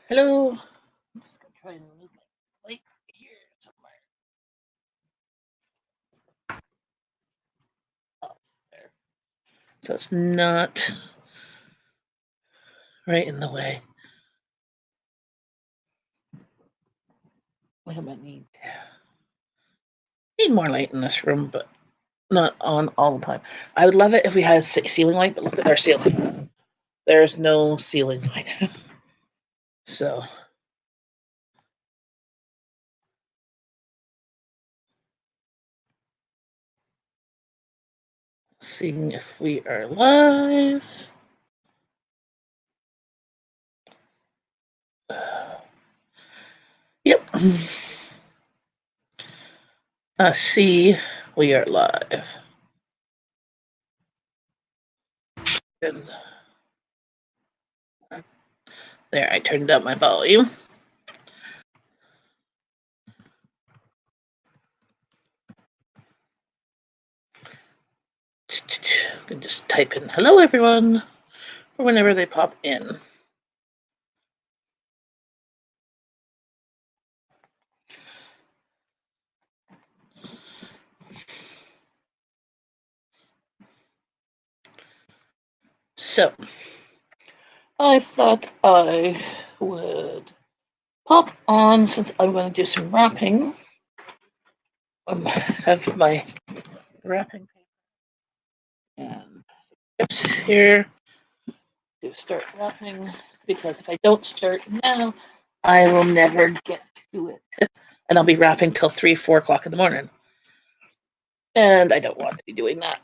Hello. I'm just gonna try and move my plate here somewhere. Oh, it's there. So it's not right in the way. I might need more light in this room, but not on all the time. I would love it if we had a ceiling light, but look at our ceiling. There's no ceiling light. So seeing if we are live. Yep. See, we are live. Good. There, I turned up my volume. I can just type in hello everyone for whenever they pop in. So, I thought I would pop on since I'm going to do some wrapping. Have my wrapping paper and tips here to start wrapping, because if I don't start now, I will never get to it. And I'll be wrapping till 3, 4 o'clock in the morning. And I don't want to be doing that.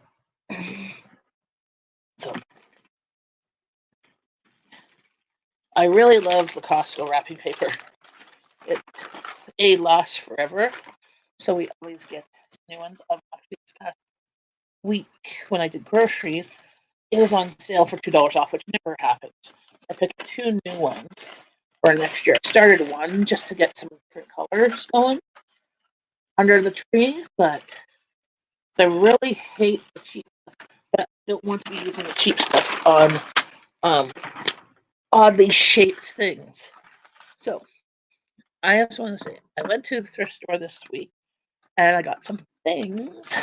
So, I really love the Costco wrapping paper. It lasts forever, so we always get new ones. Actually, this past week when I did groceries, it was on sale for $2 off, which never happens. So I picked 2 new ones for next year. I started one just to get some different colors going under the tree, but I really hate the cheap stuff. But I don't want to be using the cheap stuff on oddly shaped things. So I just want to say, I went to the thrift store this week and I got some things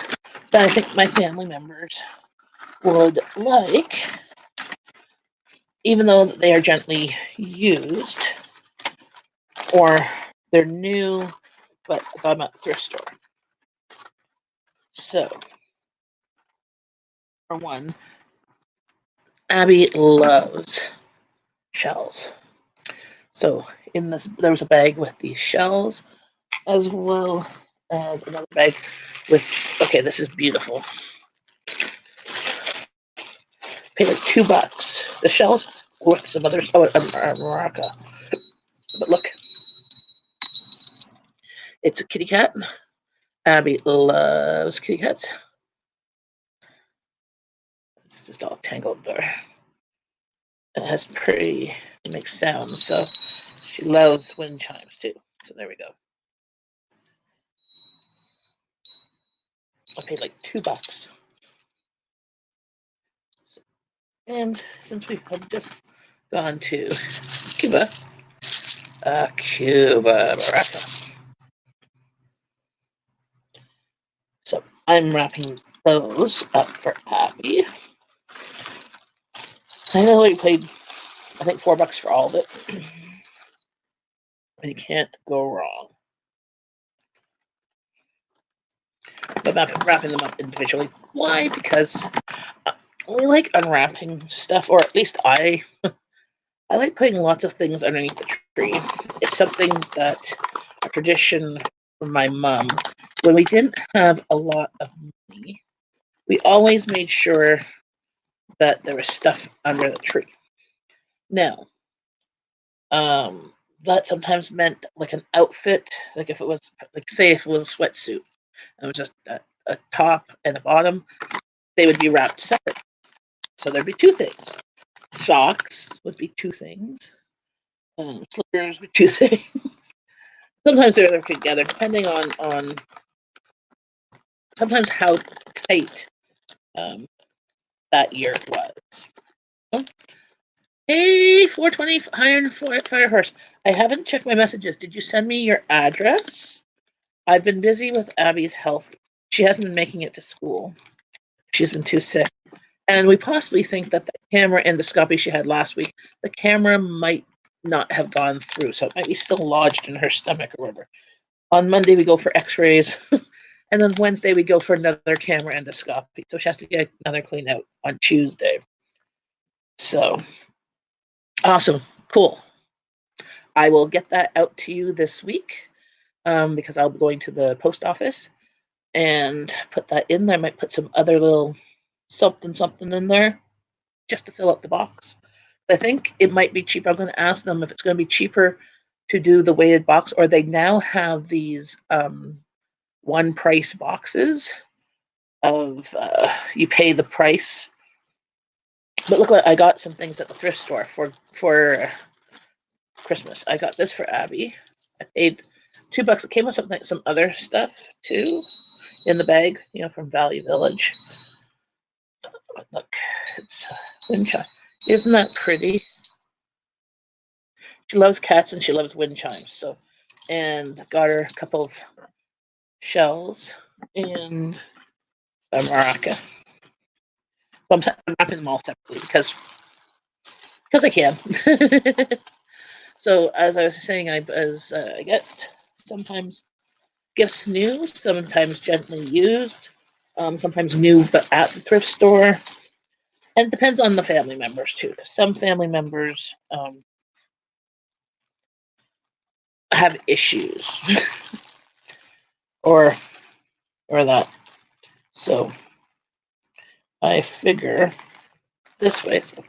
that I think my family members would like, even though they are gently used or they're new, but I got them at the thrift store. So, for one, Abby loves shells. So in this, there was a bag with these shells, as well as another bag with. Okay, this is beautiful. Paid like $2. The shells worth some other. Oh, America. But look, it's a kitty cat. Abby loves kitty cats. It's just all tangled there. It has pretty, it makes sounds, so she loves wind chimes too. So there we go. I paid like $2. And since we've just gone to Cuba, Baraka. So I'm wrapping those up for Abby. I know we paid, I think, $4 for all of it. You can't go wrong. But I'm wrapping them up individually. Why? Because we like unwrapping stuff, or at least I like putting lots of things underneath the tree. It's something that a tradition from my mom. When we didn't have a lot of money, we always made sure that there was stuff under the tree. Now, that sometimes meant like an outfit, like if it was, like say if it was a sweatsuit, and it was just a top and a bottom, they would be wrapped separate. So there'd be 2 things. Socks would be 2 things. Slippers would be 2 things. Sometimes they're together, depending on sometimes how tight that year was. Hey, 420 Iron Fire Horse. I haven't checked my messages. Did you send me your address? I've been busy with Abby's health. She hasn't been making it to school. She's been too sick. And we possibly think that the camera endoscopy she had last week, the camera might not have gone through. So it might be still lodged in her stomach or whatever. On Monday, we go for x-rays. And then Wednesday, we go for another camera endoscopy. So she has to get another clean out on Tuesday. So, awesome. Cool. I will get that out to you this week because I'll be going to the post office and put that in there. I might put some other little something in there just to fill up the box. I think it might be cheaper. I'm going to ask them if it's going to be cheaper to do the weighted box, or they now have these one price boxes of you pay the price. But look what I got, some things at the thrift store for Christmas. I got this for Abby. I paid $2. It came with some other stuff too in the bag, from Value Village. Look, it's wind chime. Isn't that pretty? She loves cats and she loves wind chimes. So, and got her a couple of shells and a maraca. So I'm wrapping them all separately because I can. So as I was saying, I get sometimes gifts new, sometimes gently used, sometimes new but at the thrift store. And it depends on the family members too. Some family members have issues or that. So I figure this way. So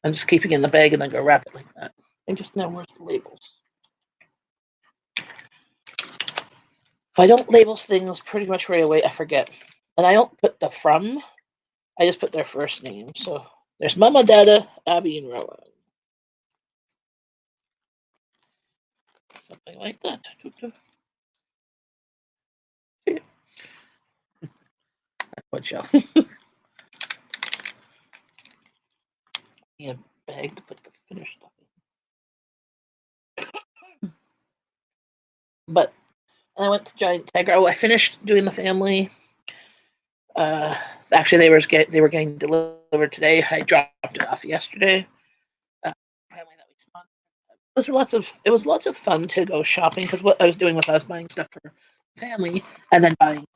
I'm just keeping it in the bag and then go wrap it like that. I just know where's the labels. If I don't label things pretty much right away, I forget. And I don't put the from, I just put their first name. So there's Mama, Dada, Abby, and Rowan. Something like that. That's what show. A bag to put the finished stuff in. But I went to Giant Tiger. Oh, I finished doing the family. Actually, they were getting delivered today. I dropped it off yesterday. Family that we saw. It was lots of fun to go shopping because what I was doing was I was buying stuff for family and then buying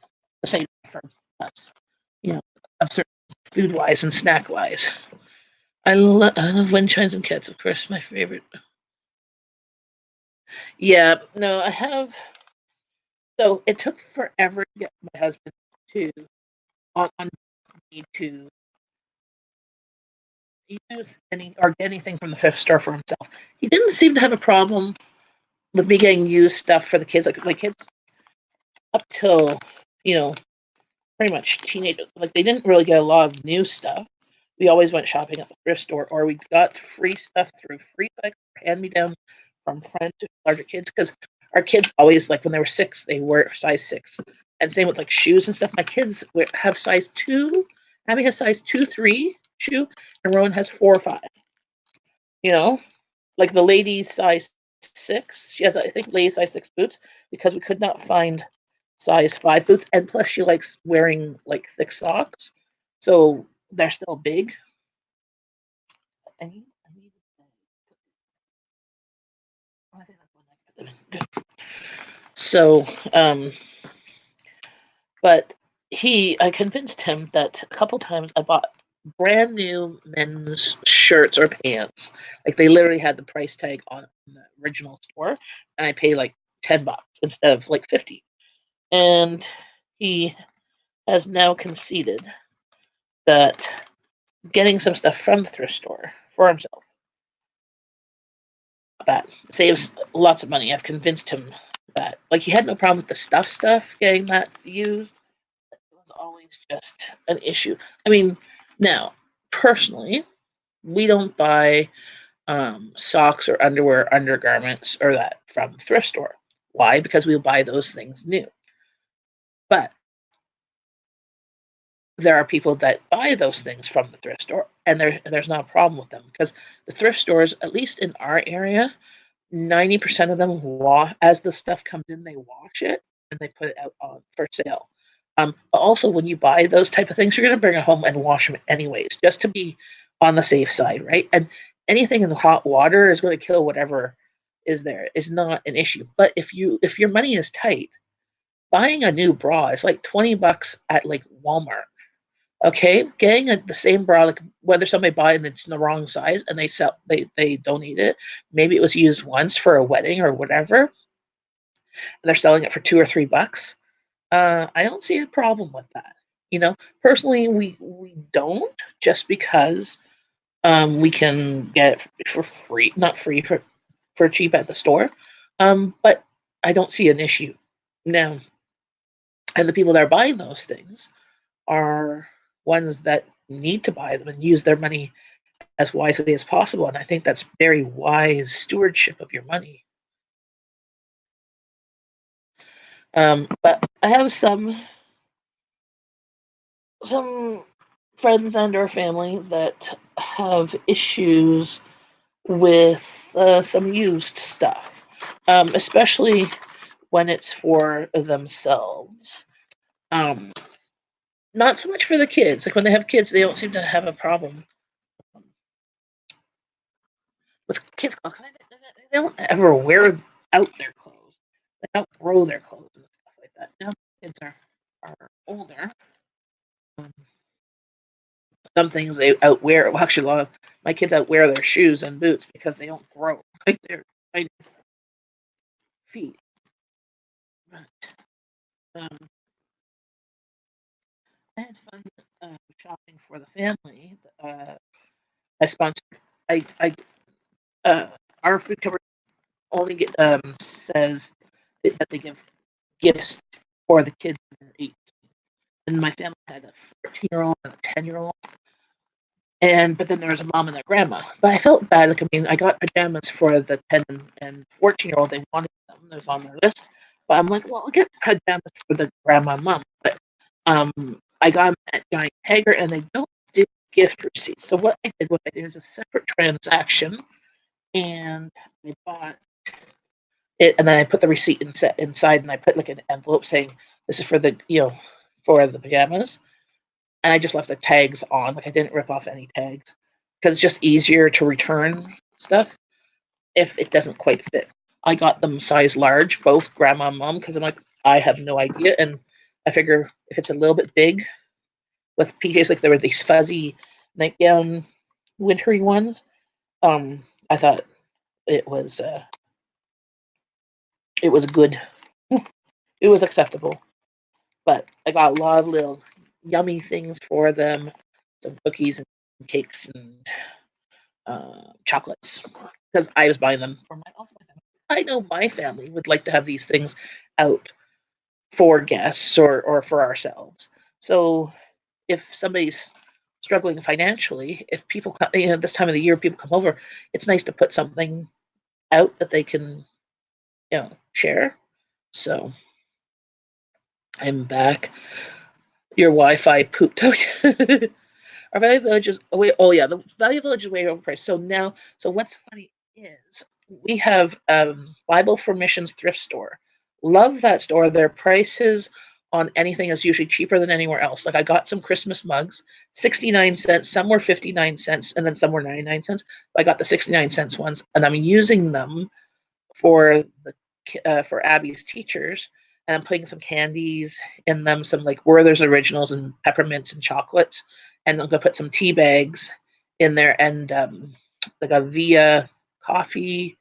the same for us. Of certain food wise and snack wise. I love wind chimes and cats, of course, my favorite. Yeah, no, I have. So it took forever to get my husband to on me to use get anything from the thrift store for himself. He didn't seem to have a problem with me getting used stuff for the kids. Like my kids, up till pretty much teenagers, like they didn't really get a lot of new stuff. We always went shopping at the thrift store, or we got free stuff through free hand-me-downs from friends to larger kids, because our kids always, like when they were 6, they were size 6. And same with like shoes and stuff. My kids have size 2. Abby has size 2, 3 shoe, and Rowan has 4 or 5. Like the lady size 6. She has, I think, lady size 6 boots because we could not find size 5 boots, and plus she likes wearing like thick socks, so they're still big. So, but I convinced him that a couple times I bought brand new men's shirts or pants. Like they literally had the price tag on the original store, and I paid like $10 instead of like 50. And he has now conceded that getting some stuff from the thrift store for himself that saves lots of money. I've convinced him that. Like he had no problem with the stuff getting that used. It was always just an issue. I mean, now personally, we don't buy socks or underwear, undergarments, or that from the thrift store. Why? Because we'll buy those things new. But there are people that buy those things from the thrift store, and there's not a problem with them because the thrift stores, at least in our area, 90% of them as the stuff comes in, they wash it and they put it out on for sale. But also, when you buy those type of things, you're going to bring it home and wash them anyways, just to be on the safe side, right? And anything in the hot water is going to kill whatever is there. Is not an issue. But if your money is tight, buying a new bra is like $20 at like Walmart. Okay, getting the same bra, like whether somebody bought it and it's in the wrong size and they donate it, maybe it was used once for a wedding or whatever, and they're selling it for $2 or $3. I don't see a problem with that. Personally, we don't, just because we can get it for free, not free, for cheap at the store. But I don't see an issue now. And the people that are buying those things are ones that need to buy them and use their money as wisely as possible. And I think that's very wise stewardship of your money. But I have some friends and or family that have issues with some used stuff, especially when it's for themselves. Not so much for the kids. Like when they have kids, they don't seem to have a problem with kids' clothes. They don't ever wear out their clothes. They outgrow their clothes and stuff like that. Now kids are older. Um, some things they outwear. Well, actually, a lot of my kids outwear their shoes and boots because they don't grow like their feet. But I had fun shopping for the family. I sponsored. I our food cover only says that they give gifts for the kids under 8. And my family had a 13-year-old and a 10-year-old. But then there was a mom and a grandma. But I felt bad. Like, I mean, I got pajamas for the 10 and 14-year-old. They wanted them. It was on their list. But I'm like, well, I'll get pajamas for the grandma and mom. But I got them at Giant Tiger, and they don't do gift receipts. So what I did is a separate transaction, and I bought it, and then I put the receipt inside, and I put like an envelope saying this is for for the pajamas, and I just left the tags on. Like I didn't rip off any tags because it's just easier to return stuff if it doesn't quite fit. I got them size large, both grandma and mom, because I'm like, I have no idea, and I figure if it's a little bit big with PJs, like there were these fuzzy nightgown wintry ones. I thought it was good. It was acceptable. But I got a lot of little yummy things for them, some cookies and cakes and chocolates, because I was buying them for my family. I know my family would like to have these things out for guests or for ourselves. So if somebody's struggling financially, if people come, this time of the year people come over, it's nice to put something out that they can share. So I'm back. Your Wi-Fi pooped out. Our Value Village is the Value Village is way overpriced. So what's funny is we have Bible for Missions thrift store. Love that store. Their prices on anything is usually cheaper than anywhere else. Like I got some Christmas mugs, 69 cents. Some were 59 cents, and then some were 99 cents. I got the 69 cents ones, and I'm using them for for Abby's teachers, and I'm putting some candies in them, some like Werther's Originals and peppermints and chocolates, and I'm gonna put some tea bags in there and like a Via coffee,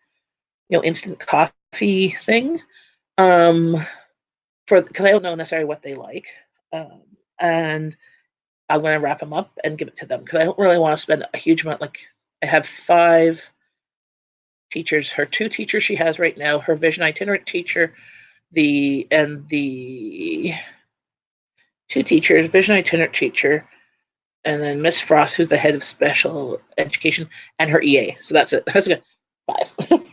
instant coffee thing, because I don't know necessarily what they like, and I'm gonna wrap them up and give it to them because I don't really want to spend a huge amount. Like I have 5 teachers, her 2 teachers she has right now, her vision itinerant teacher, the 2 teachers, vision itinerant teacher, and then Miss Frost, who's the head of special education, and her EA. So that's it. That's good. 5.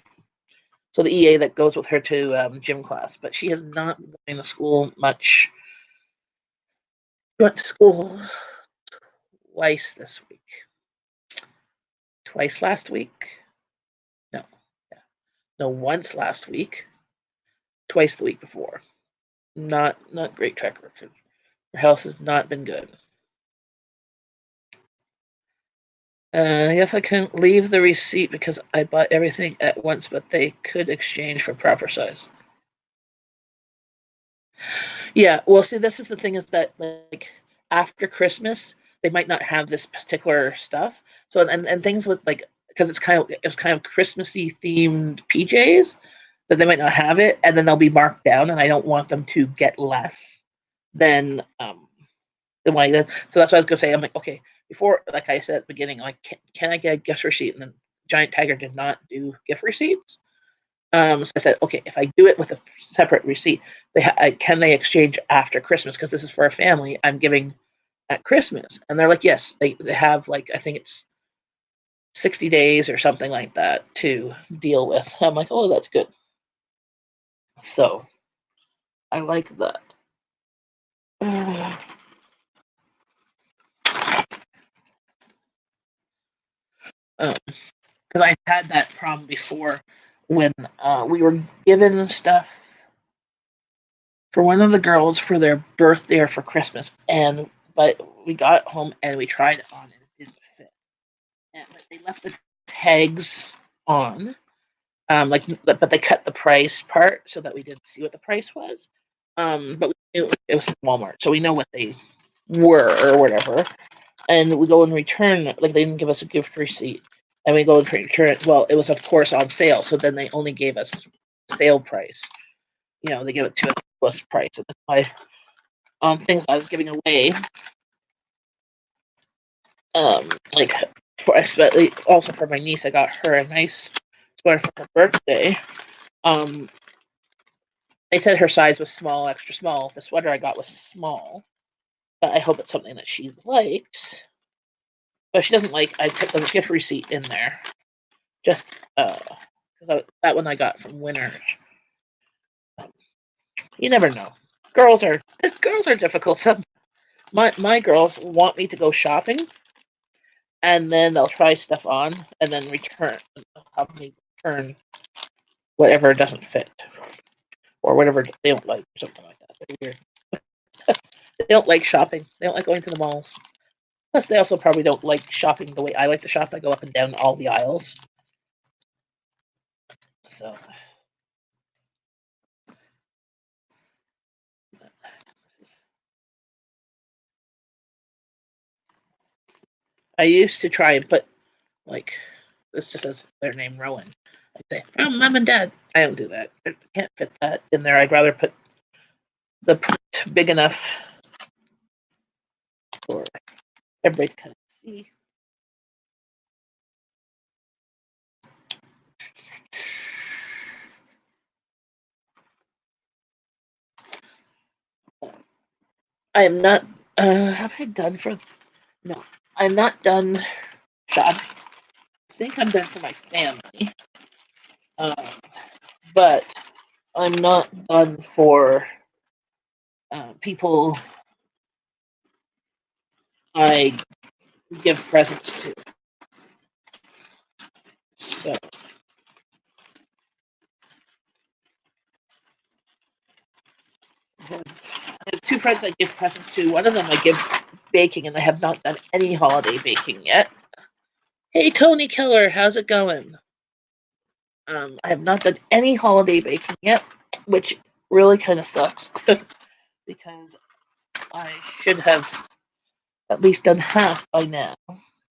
So the EA that goes with her to gym class, but she has not been going to school much. She went to school twice this week. Twice last week. No, yeah, snow once last week, twice the week before. Not great track record. Her health has not been good. If I couldn't leave the receipt because I bought everything at once, but they could exchange for proper size. Yeah, well, see, this is the thing is that like after Christmas, they might not have this particular stuff. So and things with like because it was kind of Christmassy themed PJs that they might not have it, and then they'll be marked down, and I don't want them to get less than like that. So that's what I was gonna say. I'm like, okay, before like I said at the beginning, like can I get a gift receipt? And then Giant Tiger did not do gift receipts. So I said, okay, if I do it with a separate receipt, can they exchange after Christmas? Because this is for a family I'm giving at Christmas. And they're like, yes, they have like, I think it's 60 days or something like that to deal with. I'm like, oh, that's good. So I like that. Because I had that problem before when we were given stuff for one of the girls for their birthday or for Christmas, but we got home and we tried it on and it didn't fit. But they left the tags on, but they cut the price part so that we didn't see what the price was. But we knew it was Walmart, so we know what they were or whatever. And we go and return, like they didn't give us a gift receipt, and we go and return it. Well, it was of course on sale, so then they only gave us sale price. They give it to us plus price, and that's why things I was giving away, like for especially also for my niece, I got her a nice sweater for her birthday. They said her size was small, extra small. The sweater I got was small, but I hope it's something that she likes. But she doesn't like. I put the gift receipt in there, just because that one I got from Winners. You never know. Girls are difficult. My girls want me to go shopping, and then they'll try stuff on, and then return. Have me return whatever doesn't fit, or whatever they don't like, or something like that. They're weird. They don't like shopping. They don't like going to the malls. Plus, they also probably don't like shopping the way I like to shop. I go up and down all the aisles. So I used to try and put like this just says their name Rowan. I say, oh, Mom and Dad. I don't do that. I can't fit that in there. I'd rather put the print big enough for everybody to kind of see. I am not. Have I done for? No, I'm not done shopping. I think I'm done for my family, um, but I'm not done for people I give presents to. So I have two friends I give presents to. One of them I give baking, and I have not done any holiday baking yet. Hey, Tony Keller, how's it going? I have not done any holiday baking yet, which really kind of sucks because I should have at least done half by now,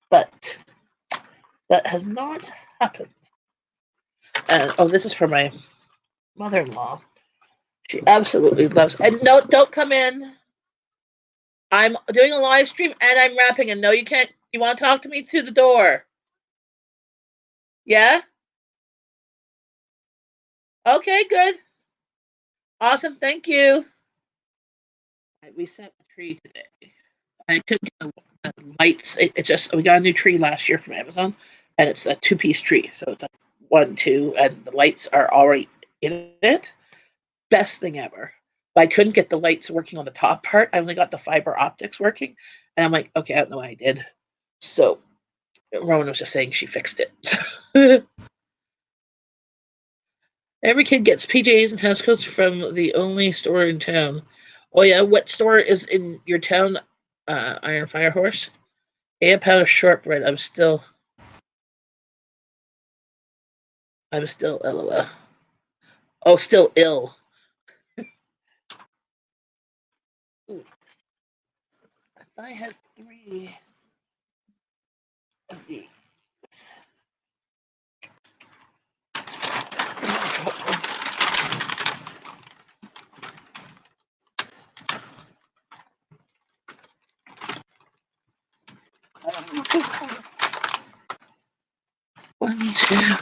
but that has not happened. And oh, this is for my mother-in-law. She absolutely loves. And no, don't come in. I'm doing a live stream and I'm rapping. And no, you can't. You want to talk to me through the door? Yeah. Okay. Good. Awesome. Thank you. We set the tree today. I took the lights. It's just we got a new tree last year from Amazon, and it's a two-piece tree. So it's like 1, 2, and the lights are already in it. Best thing ever. But I couldn't get the lights working on the top part. I only got the fiber optics working, and I'm like, okay, I don't know what I did. So Rowan was just saying she fixed it. Every kid gets PJs and house coats from the only store in town. Oh yeah, what store is in your town? Iron Fire Horse. A pound of shortbread. I'm still LOL. Oh, still ill. Ooh, I had 3 of these. One, two.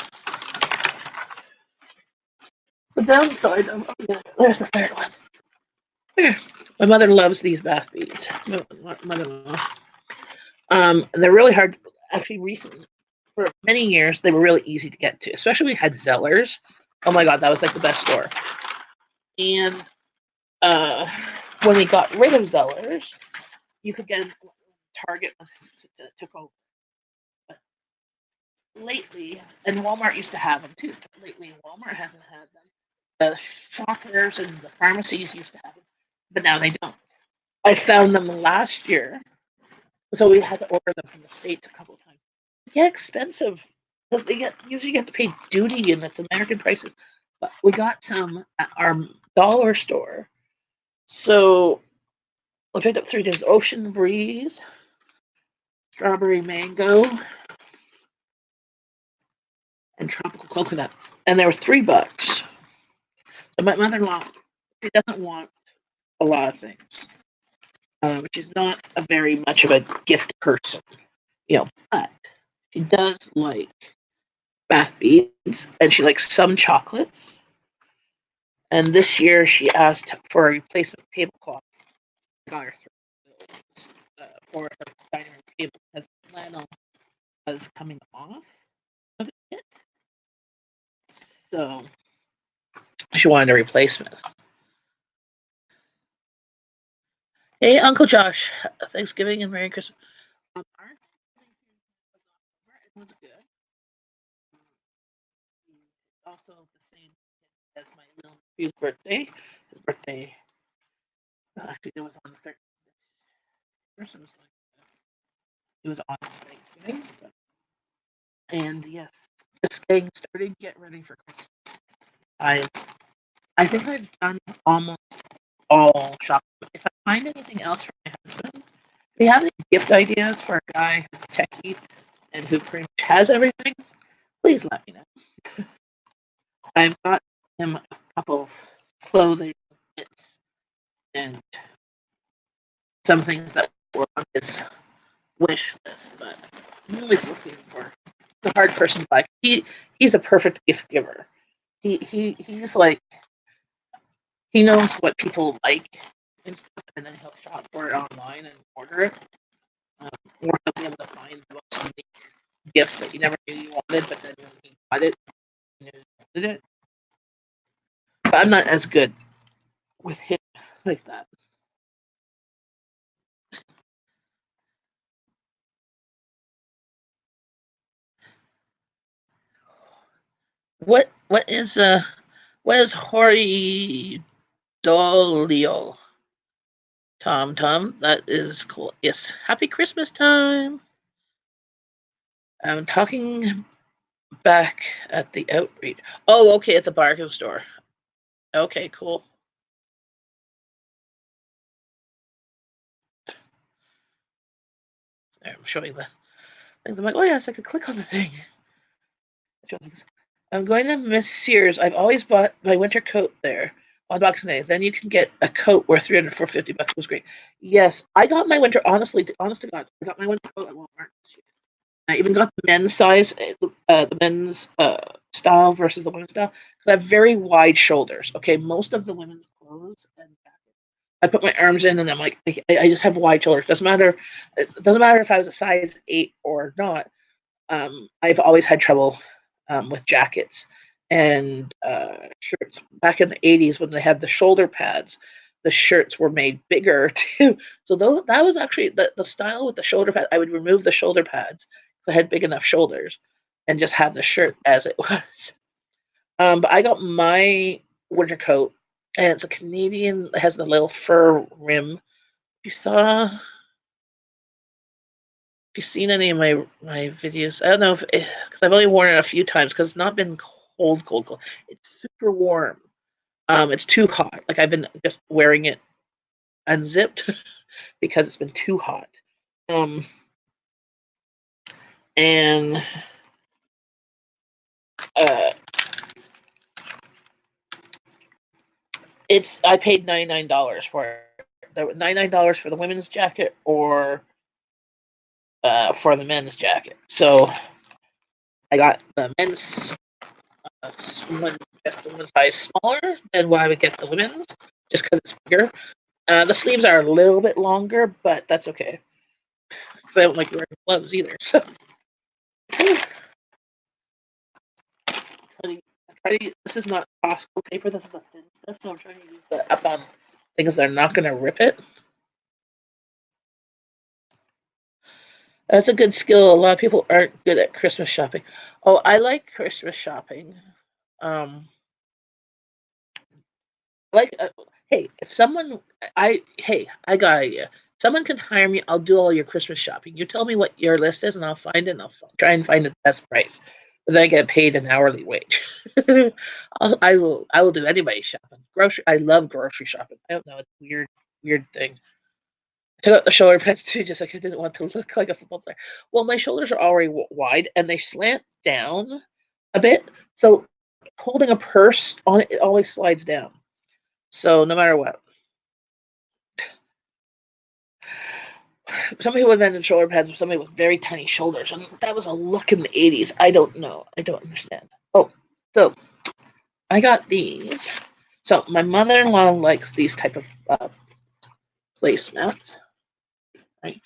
The downside of there's the third one. Here. My mother loves these bath beads. Mother-in-law. They're really hard. Actually, recently, for many years, they were really easy to get to. Especially we had Zellers. Oh my god, that was like the best store. And uh, when we got rid of Zellers, you could get Target took over. But lately, and Walmart used to have them too. But lately, Walmart hasn't had them. The shoppers and the pharmacies used to have them, but now they don't. I found them last year, so we had to order them from the States a couple of times. They get expensive because usually you have to pay duty and it's American prices. But we got some at our dollar store. So I picked up 3 days Ocean Breeze, Strawberry Mango, and Tropical Coconut. And they were $3. So my mother-in-law, she doesn't want a lot of things. She's not a very much of a gift person, but she does like bath beads and she likes some chocolates. And this year she asked for a replacement tablecloth. I got her for her dining room table because the flannel was coming off of it. So she wanted a replacement. Hey, Uncle Josh, Thanksgiving and Merry Christmas. Our Thanksgiving was good. Also the same as my little nephew's birthday. His birthday, actually, it was on the 13th. First, it was on Thanksgiving. And yes, just getting started, get ready for Christmas. I I think I've done almost all shopping. If I find anything else for my husband, if you have any gift ideas for a guy who's techie and who pretty much has everything, please let me know. I've got him a couple of clothing bits and some things that were on his wish list, but I'm always looking for the hard person to buy. He's a perfect gift giver. He's like he knows what people like and stuff, and then he'll shop for it online and order it. Or he'll be able to find some gifts that you never knew you wanted, but then when he got it, you knew you wanted it. But I'm not as good with him like that. What is Hori Dolio? Tom, that is cool. Yes, happy Christmas time. I'm talking back at the outreach. Oh, okay, at the bargain store. Okay, cool. I'm showing the things. I'm like, oh yes, I could click on the thing. I'm going to Miss Sears. I've always bought my winter coat there on Boxing Day. Then you can get a coat worth $300 for $50. It was great. Yes, I got my winter. Honest to God, I got my winter coat at Walmart this year. I even got the men's size, the men's style versus the women's style. Because I have very wide shoulders. Okay, most of the women's clothes and jackets, I put my arms in, and I'm like, I just have wide shoulders. Doesn't matter. It doesn't matter if I was a size 8 or not. I've always had trouble with jackets and shirts. Back in the 80s, when they had the shoulder pads, the shirts were made bigger too. So that was actually the style with the shoulder pad. I would remove the shoulder pads because I had big enough shoulders and just have the shirt as it was. But I got my winter coat, and it's a Canadian. It has the little fur rim. You saw? Have you seen any of my videos? I don't know if because I've only worn it a few times because it's not been cold, cold, cold. It's super warm. It's too hot. Like I've been just wearing it unzipped because it's been too hot. Um, and uh, I paid $99 for it. There was $99 for the women's jacket or for the men's jacket. So I got the men's one just one size smaller than what I would get the women's, just because it's bigger. The sleeves are a little bit longer, but that's okay because I don't like wearing gloves either. So this is not Costco paper. This is the thin stuff, so I'm trying to use the up on things that are not going to rip it. That's a good skill. A lot of people aren't good at Christmas shopping. Oh, I like Christmas shopping. Um, like, hey, if someone, I got an idea. Someone can hire me. I'll do all your Christmas shopping. You tell me what your list is, and I'll find it. And I'll try and find the best price. But then I get paid an hourly wage. I will. I will do anybody's shopping. Grocery. I love grocery shopping. I don't know. It's a weird, weird thing. I took out the shoulder pads too, just like I didn't want to look like a football player. Well, my shoulders are already wide, and they slant down a bit. So holding a purse on it, it always slides down. So no matter what, some people with bended shoulder pads, somebody with very tiny shoulders, and that was a look in the '80s. I don't know. I don't understand. Oh, so I got these. So my mother-in-law likes these type of placemats. Right,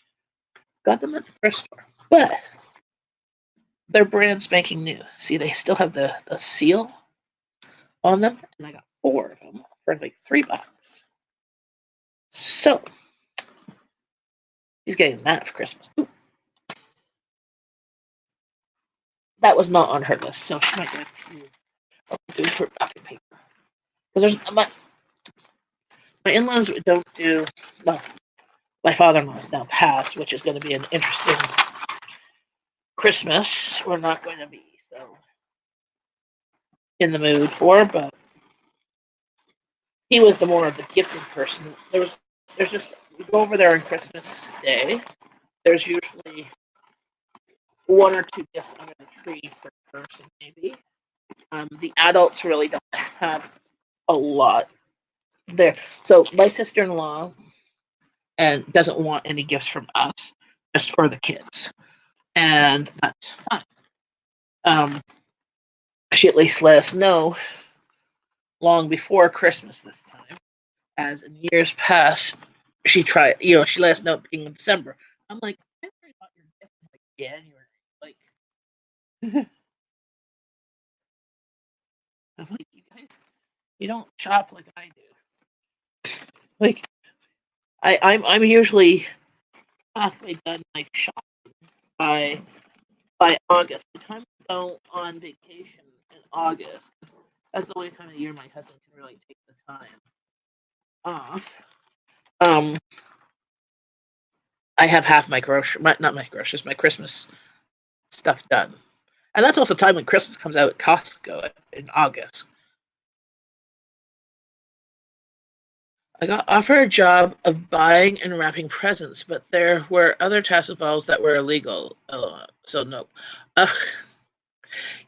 got them at the thrift store, but they're brand spanking new. See, they still have the seal on them, and I got 4 of them for like $3. So he's getting that for Christmas. Ooh, that was not on her list, so she might get a few do for wrapping paper. Because there's my in-laws don't do well. My father-in-law is now passed, which is going to be an interesting Christmas. We're not going to be so in the mood for, but he was the more of the gifted person. There's just we go over there on Christmas Day. There's usually 1 or 2 gifts under the tree per person, maybe. The adults really don't have a lot there. So my sister-in-law and doesn't want any gifts from us, just for the kids, and that's fine. Um, she at least let us know long before Christmas this time, as in years past, she tried. She let us know being in December. I'm like, I worry about your gift in like January. Like, I'm like, you guys, you don't shop like I do. Like, I'm usually halfway done like shopping by August. By the time we go on vacation in August, that's the only time of the year my husband can really take the time off. Um, I have half not my groceries, my Christmas stuff done, and that's also the time when Christmas comes out at Costco in August. I got offered a job of buying and wrapping presents, but there were other tasks involved that were illegal. So no. Uh,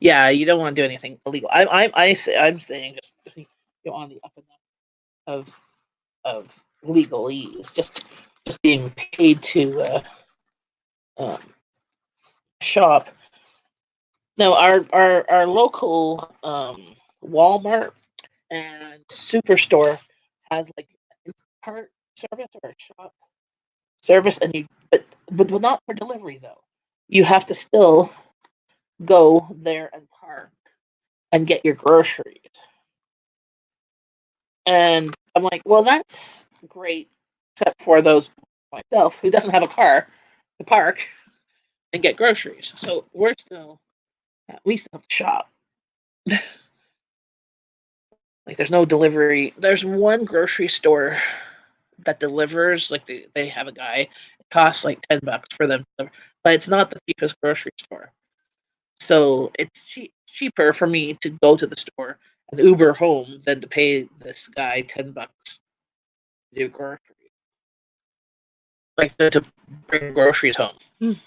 yeah, you don't want to do anything illegal. I'm saying just on the up and up of legalese, just being paid to um, shop. Now our local Walmart and Superstore has like Instacart service or a shop service, and but not for delivery though. You have to still go there and park and get your groceries. And I'm like, well, that's great, except for those myself who doesn't have a car to park and get groceries. So we still have to shop. Like there's no delivery. There's one grocery store that delivers. Like they have a guy. It costs like $10 for them to deliver, but it's not the cheapest grocery store. So it's cheaper for me to go to the store and Uber home than to pay this guy $10 to do groceries. Like to bring groceries home. It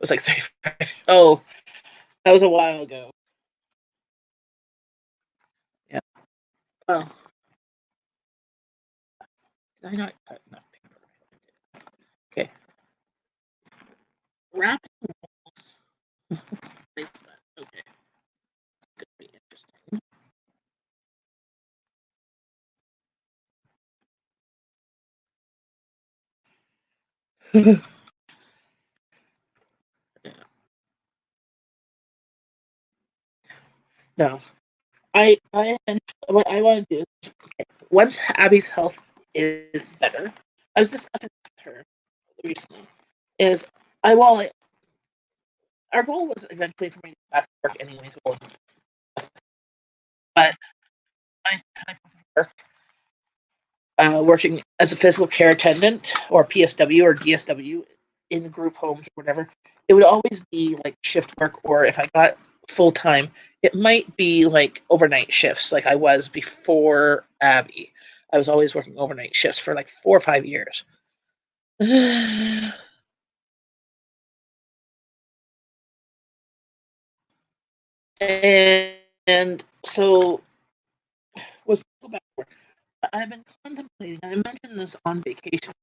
was like 35. Oh, that was a while ago. Yeah. Well, did I not cut enough paper? Okay. Wrapping walls. Okay. It's gonna be interesting. Yeah. No. What I want to do is, once Abby's health is better, I was discussing with her recently. Is I well, our goal was eventually for me to go back to work anyways, but I prefer working as a physical care attendant or PSW or DSW in group homes or whatever. It would always be like shift work, or if I got full time, it might be like overnight shifts, like I was before Abby. I was always working overnight shifts for like 4 or 5 years. And so was go back to work. I've been contemplating. I mentioned this on vacation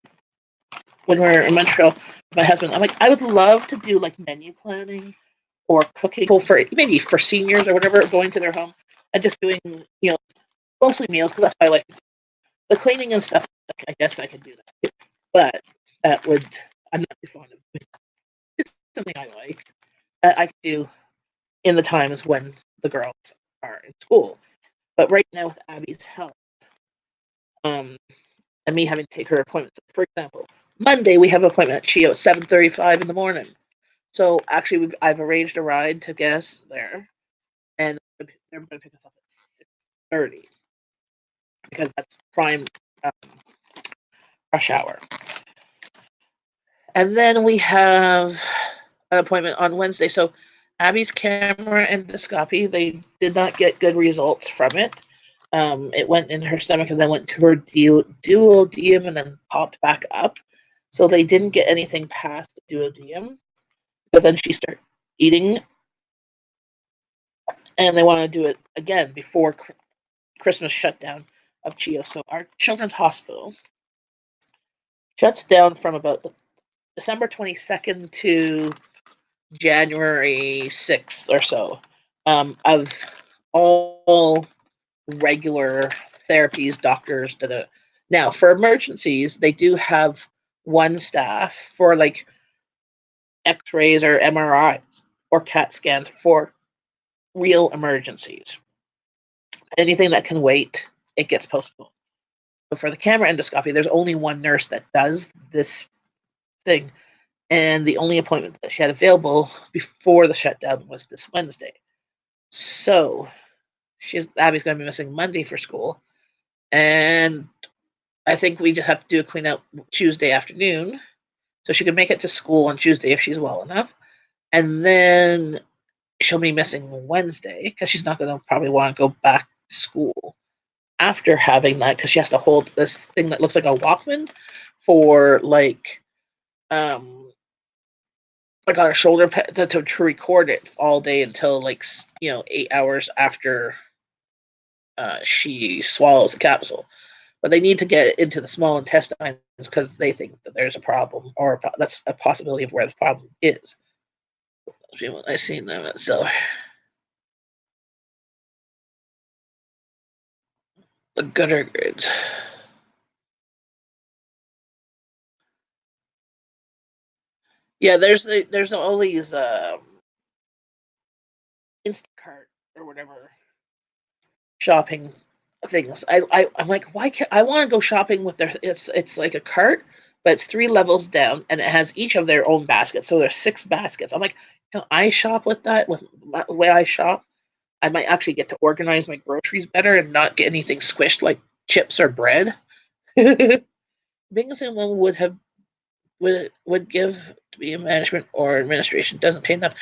when we were in Montreal with my husband. I'm like, I would love to do like menu planning or cooking for maybe for seniors or whatever, going to their home and just doing, mostly meals because that's what I like. The cleaning and stuff, I guess I could do that, but that would I'm not too fond of it. It's something I like. I could do in the times when the girls are in school. But right now with Abby's health, um, and me having to take her appointments, for example, Monday we have an appointment at CHIO at 7:35 in the morning. So actually, I've arranged a ride to get us there, and they're going to pick us up at 6:30 because that's prime um, rush hour. And then we have an appointment on Wednesday. So Abby's camera endoscopy, they did not get good results from it. It went in her stomach and then went to her duodenum and then popped back up. So they didn't get anything past the duodenum. But then she started eating, and they want to do it again before Christmas shutdown of CHIO. So our children's hospital shuts down from about December 22nd to January 6th or so, of all regular therapies, doctors. Now, for emergencies, they do have one staff for like X-rays or MRIs or CAT scans for real emergencies. Anything that can wait, it gets postponed. But for the camera endoscopy, there's only one nurse that does this thing, and the only appointment that she had available before the shutdown was this Wednesday. So Abby's going to be missing Monday for school, and I think we just have to do a clean out Tuesday afternoon, so she can make it to school on Tuesday if she's well enough, and then she'll be missing Wednesday because she's not going to probably want to go back to school after having that because she has to hold this thing that looks like a Walkman for um like on her shoulder to record it all day until 8 hours after she swallows the capsule. But they need to get it into the small intestines because they think that there's a problem, or that's a possibility of where the problem is. I seen them, so the gutter grids. Yeah, there's all these Instacart or whatever shopping things. I'm like, why can't I want to go shopping with their? It's like a cart, but it's 3 levels down, and it has each of their own baskets. So there's 6 baskets. I'm like, can I shop with that with the way I shop? I might actually get to organize my groceries better and not get anything squished like chips or bread. Being a single mom would give to be in management or administration doesn't pay enough.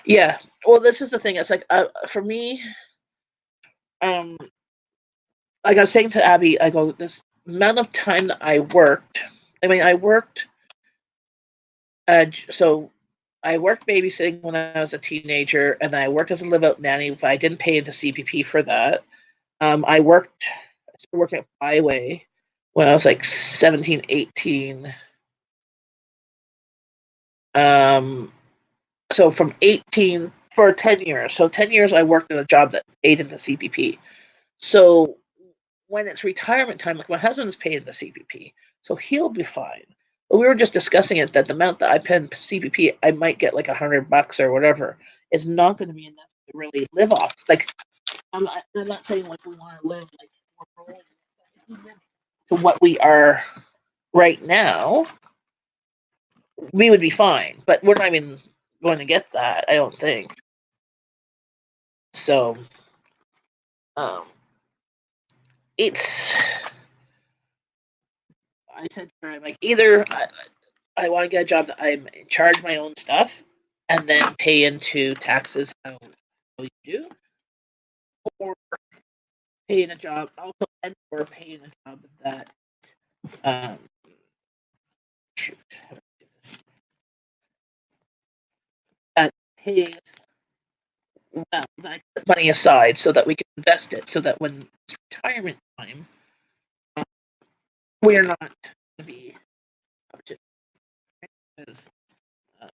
Yeah. Well, this is the thing. It's like for me, um, like I was saying to Abby, I go this amount of time that I worked. I mean, I worked. So I worked babysitting when I was a teenager, and I worked as a live-out nanny, but I didn't pay into CPP for that. I started working at Byway when I was like 17, 18. Um, so from 18 for 10 years. So 10 years I worked in a job that paid into CPP. So when it's retirement time, like my husband's paid into CPP, so he'll be fine. But we were just discussing it that the amount that I pay in CPP, I might get like $100 or whatever, is not going to be enough to really live off. Like I'm not saying like we want to live like to what we are right now, we would be fine. But we're not even going to get that, I don't think. So um, it's. I said to her, like, either I want to get a job that I'm in charge of my own stuff and then pay into taxes how you do, or pay in a job also, and or pay in a job that um, shoot, how do I do this? That pays well, that I put money aside so that we can invest it, so that when it's retirement time, we're not going to be up to because uh,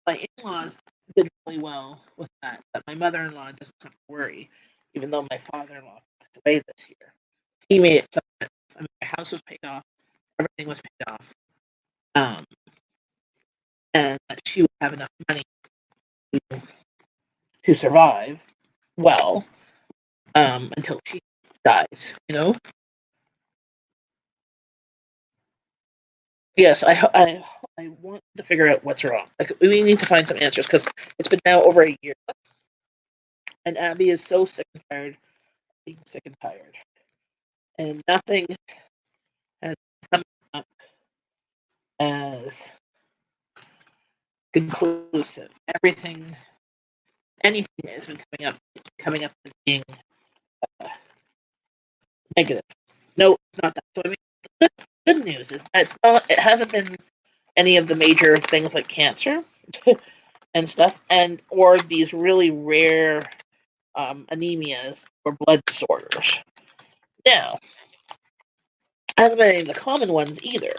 my in-laws did really well with that. But my mother-in-law doesn't have to worry, even though my father-in-law passed away this year. He made it so that my house was paid off, everything was paid off, um, and that she would have enough money to survive well until she dies. You know. Yes, I want to figure out what's wrong. Like we need to find some answers because it's been now over a year, and Abby is so sick and tired, being sick and tired, and nothing has come up as conclusive. Anything has been coming up as being uh, negative. No, it's not that. So I mean, good news is that it hasn't been any of the major things like cancer and stuff, and or these really rare anemias or blood disorders. Now, hasn't been any of the common ones either,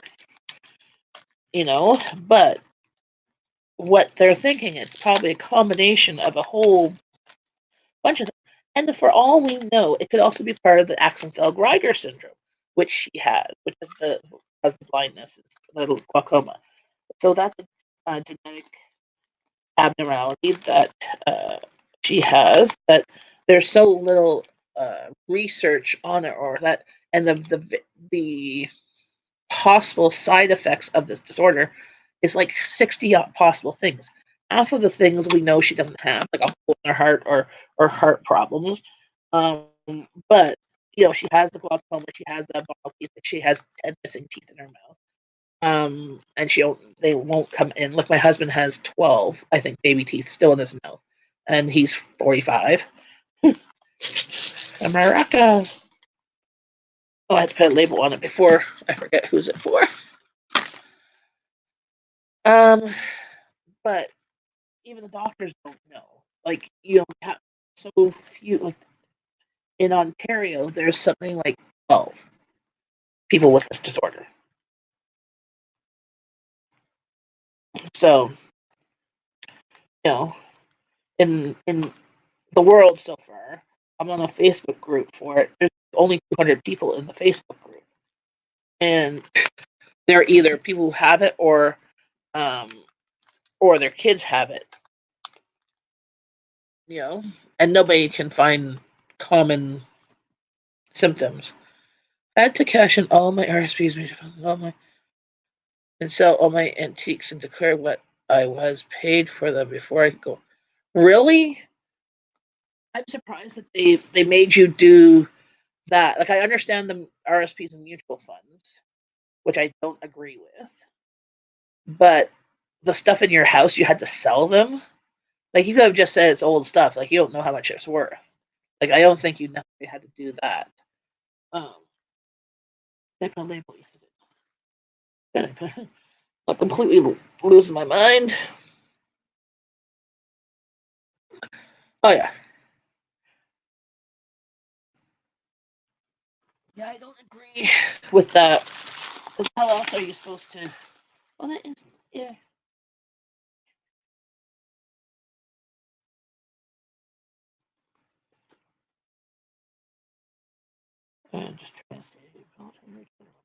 but what they're thinking, it's probably a combination of a whole bunch of things. And for all we know, it could also be part of the Axenfeld-Rieger syndrome, which she has, which is the blindness, the glaucoma. So that's a genetic abnormality that she has, that there's so little research on it, or that, and the possible side effects of this disorder is like 60 possible things. Half of the things we know she doesn't have, like a hole in her heart or heart problems. Um, but she has the glaucoma, she has the bald teeth, she has 10 missing teeth in her mouth. And they won't come in. Like my husband has 12, I think, baby teeth still in his mouth, and he's 45. America. Oh, I have to put a label on it before I forget who's it for. Um, but even the doctors don't know. Like have so few. Like in Ontario, there's something like 12 people with this disorder. So in the world so far, I'm on a Facebook group for it. There's only 200 people in the Facebook group, and they're either people who have it um, or their kids have it. And nobody can find common symptoms. I had to cash in all my RSPs, and sell all my antiques and declare what I was paid for them before I go. Really? I'm surprised that they made you do that. Like I understand the RSPs and mutual funds, which I don't agree with, but the stuff in your house you had to sell them. Like you could have just said it's old stuff. Like you don't know how much it's worth. Like I don't think you necessarily had to do that. Um, check on label. I'm completely losing my mind. Oh yeah, yeah. I don't agree with that. Because how else are you supposed to? Well, that is yeah. Just trying to stay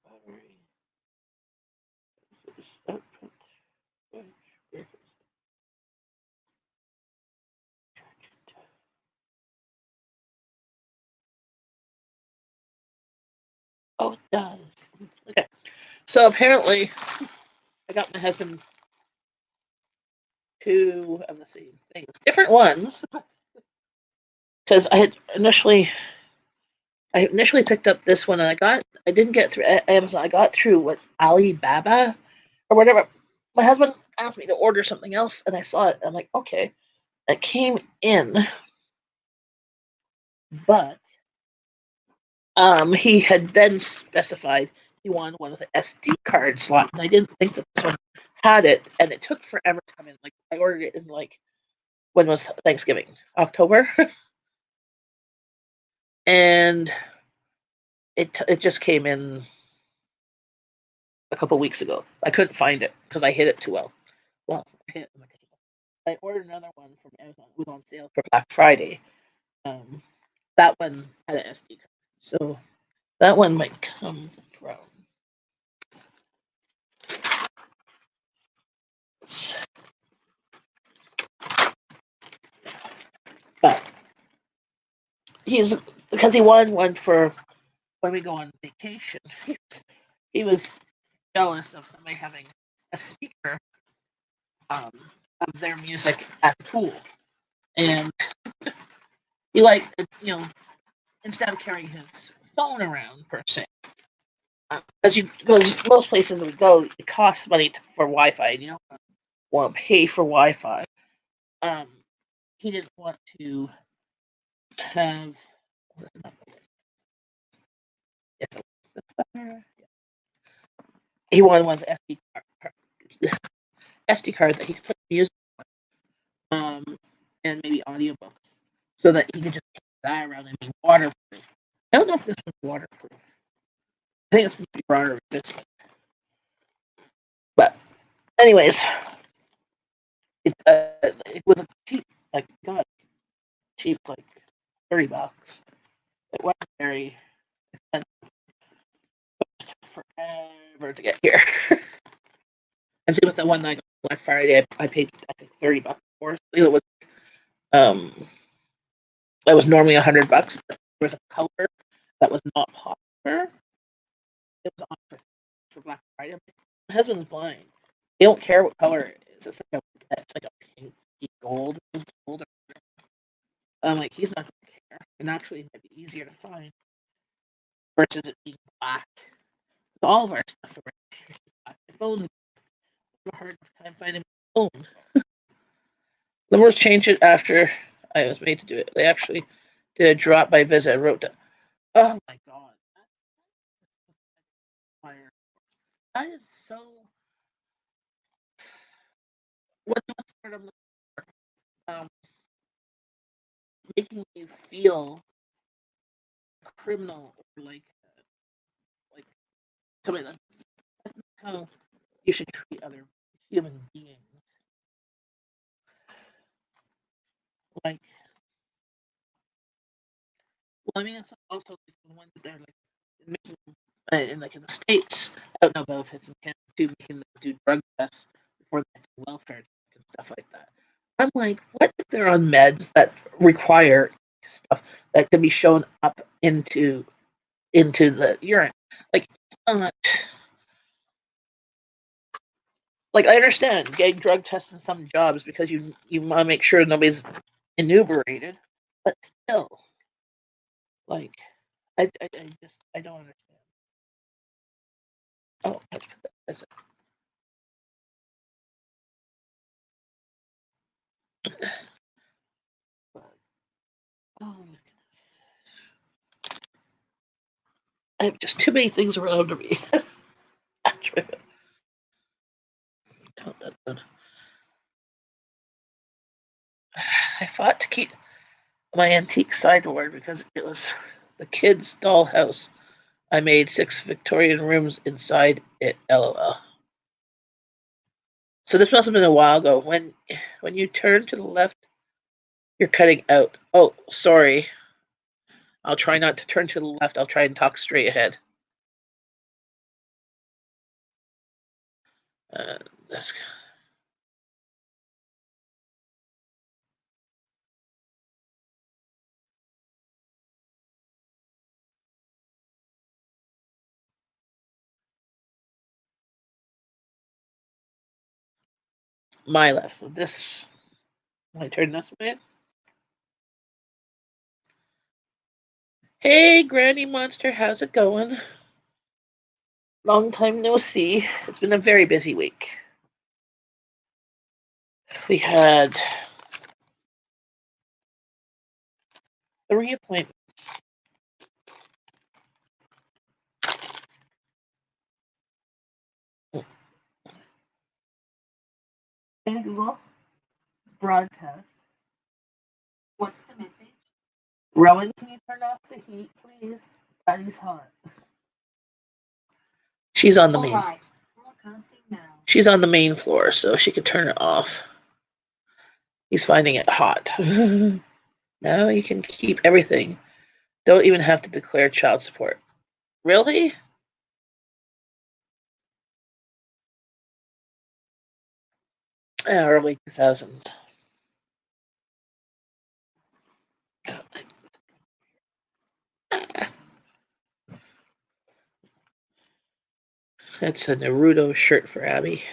battery. Output. Oh, it does. Okay. So apparently, I got my husband two of the same things, different ones, because I initially picked up this one, and I didn't get through Amazon. I got through what Alibaba or whatever. My husband asked me to order something else, and I saw it. I'm like, okay, it came in, but he had then specified he wanted one with an SD card slot, and I didn't think that this one had it, and it took forever to come in. Like I ordered it in like when was Thanksgiving, October, and it just came in a couple weeks ago. I couldn't find it because I hid it too well. Well, I ordered another one from Amazon. It was on sale for Black Friday. Um, that one had an SD card, so that one might come from. But he's because he wanted one for when we go on vacation. He was jealous of somebody having a speaker um, of their music at the pool, and he liked instead of carrying his phone around per se. Because most places we go, it costs money for Wi-Fi, and you don't want to pay for Wi-Fi. Um, he didn't want to have. He wanted one with SD card that he could put music and maybe audiobooks, so that he could just take that around and be waterproof. I don't know if this one's waterproof. I think it's supposed to be water resistant. But anyways, it was cheap. Like God, cheap, like $30. It wasn't very expensive. It took forever to get here. And same with the one that I got Black Friday. I paid I think $30 for. It was um it was normally $100, but there was a color that was not popular. It was on for Black Friday. My husband's blind. He don't care what color it is. It's like a pink gold. I'm like, he's not gonna care. And actually, it might be easier to find versus it being black. All of our stuff are black. My phone's a hard time finding my phone. The worst change it after I was made to do it. They actually did a drop by visit. I wrote down. Oh my god, that is so. What's the word I'm looking for? Making you feel criminal or like somebody that's not how you should treat other human beings. Like, well, I mean, it's also like the ones that they're like making in the states. I don't know about if it's in Canada too, making them do drug tests before they do welfare check and stuff like that. I'm like, what if they're on meds that require stuff that can be shown up into the urine? Like, it's not like I understand getting drug tests in some jobs because you want to make sure nobody's inebriated. but still, like, I don't understand. Oh, I put that as oh my goodness. I have just too many things around me. Actually, I fought to keep my antique sideboard because it was the kids' dollhouse. I made 6 Victorian rooms inside it. LOL. So this must have been a while ago. When you turn to the left, you're cutting out. Oh, sorry. I'll try not to turn to the left. I'll try and talk straight ahead. That's my left. So this, when I turn this way. Hey, Granny Monster, how's it going? Long time no see. It's been a very busy week. We had 3 appointments. Hey Google, broadcast. What's the message? Rowan, can you turn off the heat, please? Daddy's hot. She's on the main. Right. Broadcasting now. She's on the main floor, so she can turn it off. He's finding it hot. Now you can keep everything. Don't even have to declare child support. Really? Early 2000s. That's a Naruto shirt for Abby.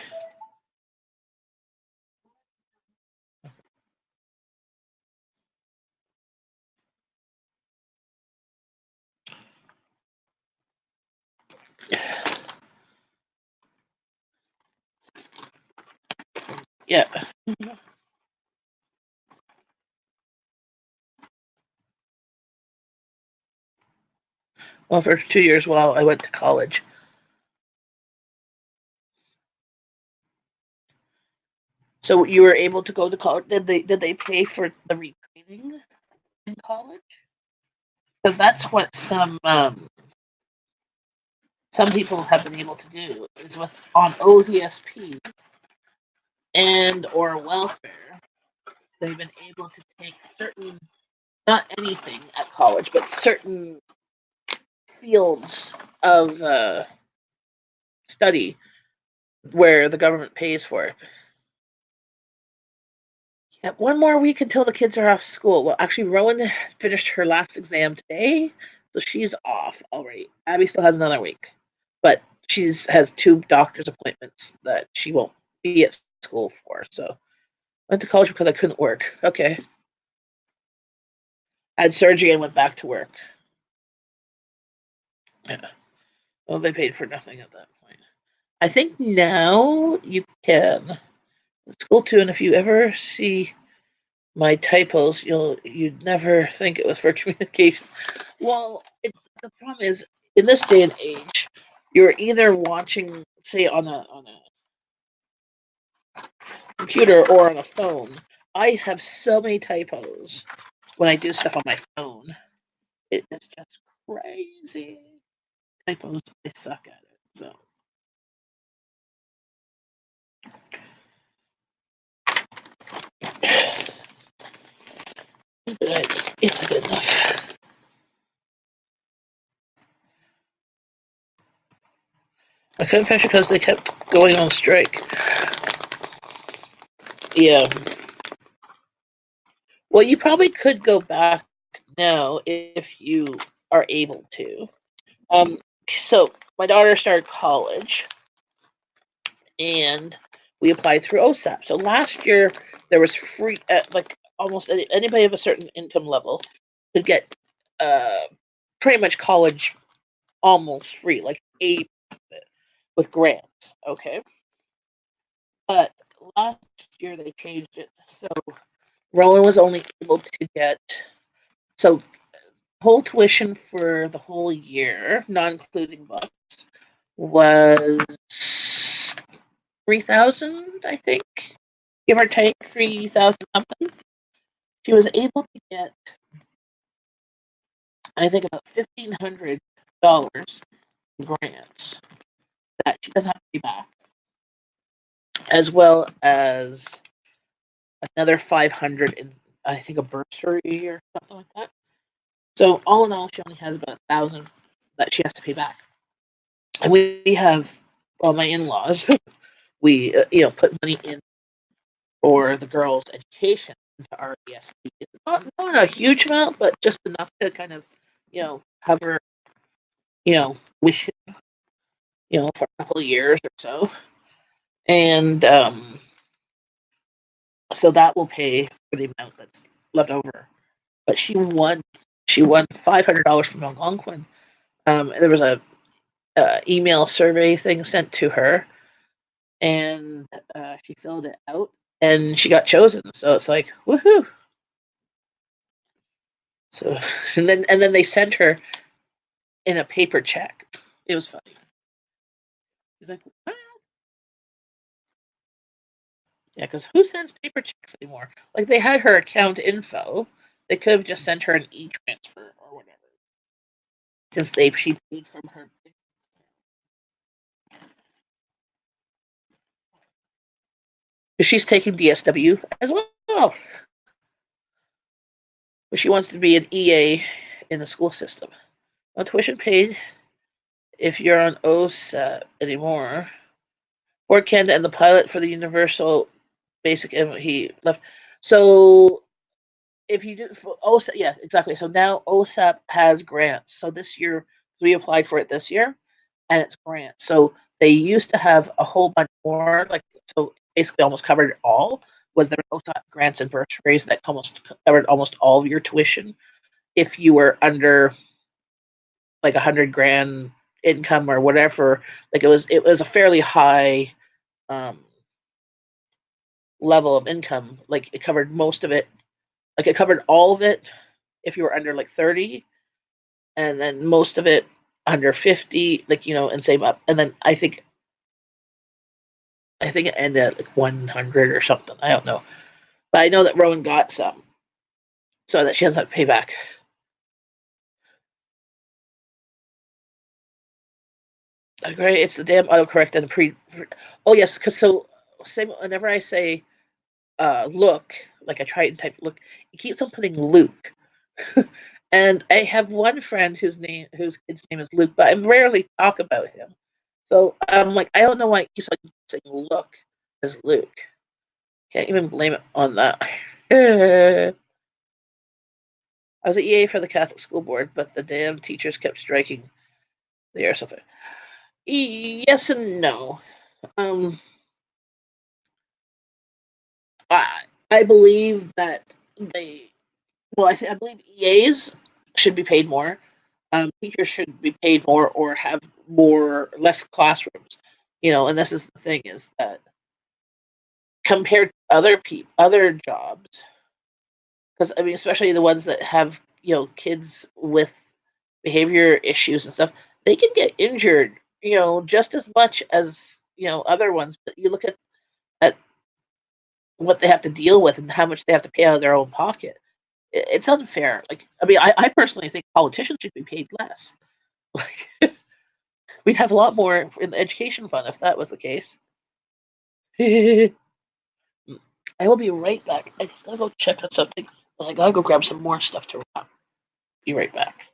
Yeah. Well, for 2 years while I went to college. So you were able to go to college. Did they pay for the retraining in college? Because that's what some people have been able to do is with on ODSP and or welfare. They've been able to take certain, not anything at college, but certain fields of study where the government pays for it. Yeah, 1 more week until the kids are off school. Well, actually, Rowan finished her last exam today, so she's off already. Abby still has another week, but has 2 doctor's appointments that she won't be at school for. So I went to college because I couldn't work. Okay, I had surgery and went back to work. Yeah. Well, they paid for nothing at that point. I think now you can. School too, and if you ever see my typos, you'd never think it was for communication. Well, the problem is in this day and age, you're either watching, say, on a computer or on a phone. I have so many typos when I do stuff on my phone. It is just crazy. Typos, I suck at it. So. Yes, I did enough. I couldn't finish it because they kept going on strike. Yeah. Well, you probably could go back now if you are able to. So my daughter started college, and we applied through OSAP. So last year there was free, like almost anybody of a certain income level could get uh, pretty much college almost free, like a with grants. Okay, but last year they changed it, so Rowan was only able to get so whole tuition for the whole year, not including books, was 3,000, I think, give or take 3,000 something. She was able to get, I think, about $1,500 grants that she doesn't have to pay back, as well as another 500 in, I think, a bursary or something like that. So all in all, she only has about 1,000 that she has to pay back. And we have, well, my in-laws, we put money in for the girls' education into our ESP. It's not a huge amount, but just enough to kind of cover wish for a couple of years or so, and so that will pay for the amount that's left over. But she won $500 from Algonquin. There was a email survey thing sent to her, and she filled it out, and she got chosen. So it's like woohoo! So and then they sent her in a paper check. It was funny. He's like, what? Yeah, because who sends paper checks anymore? Like they had her account info. They could have just sent her an e-transfer or whatever. Since she paid from her. Because she's taking DSW as well. But she wants to be an EA in the school system. No tuition paid if you're on OSAP anymore. Ford Canada and the pilot for the Universal Basic, he left. So if you do for OSAP, yeah, exactly. So now OSAP has grants. So this year we applied for it this year, and it's grants. So they used to have a whole bunch more, like so basically almost covered it all. Was there OSAP grants and bursaries that almost covered almost all of your tuition if you were under like 100 grand income or whatever. Like it was a fairly high um, level of income. Like it covered most of it. Like it covered all of it if you were under like 30, and then most of it under 50. Like and same up. And then I think it ended at like 100 or something. I don't know, but I know that Rowan got some, so that she doesn't have to pay back. Great, it's the damn autocorrect and the Oh yes, because so same. Whenever I say look, like I try and type look, it keeps on putting Luke. And I have one friend whose kid's name is Luke, but I rarely talk about him. So I'm like, I don't know why it keeps on saying look as Luke. Can't even blame it on that. I was at EA for the Catholic School Board, but the damn teachers kept striking the air so far. Yes and no. Um, I I believe that they well, I believe EAs should be paid more. Teachers should be paid more or have less classrooms. And this is the thing is that compared to other jobs, because I mean, especially the ones that have kids with behavior issues and stuff, they can get injured, just as much as other ones. But you look at what they have to deal with and how much they have to pay out of their own pocket. It's unfair. Like, I mean, I personally think politicians should be paid less. Like, we'd have a lot more in the education fund if that was the case. I will be right back. I just gotta go check on something. And I gotta go grab some more stuff to wrap. Be right back.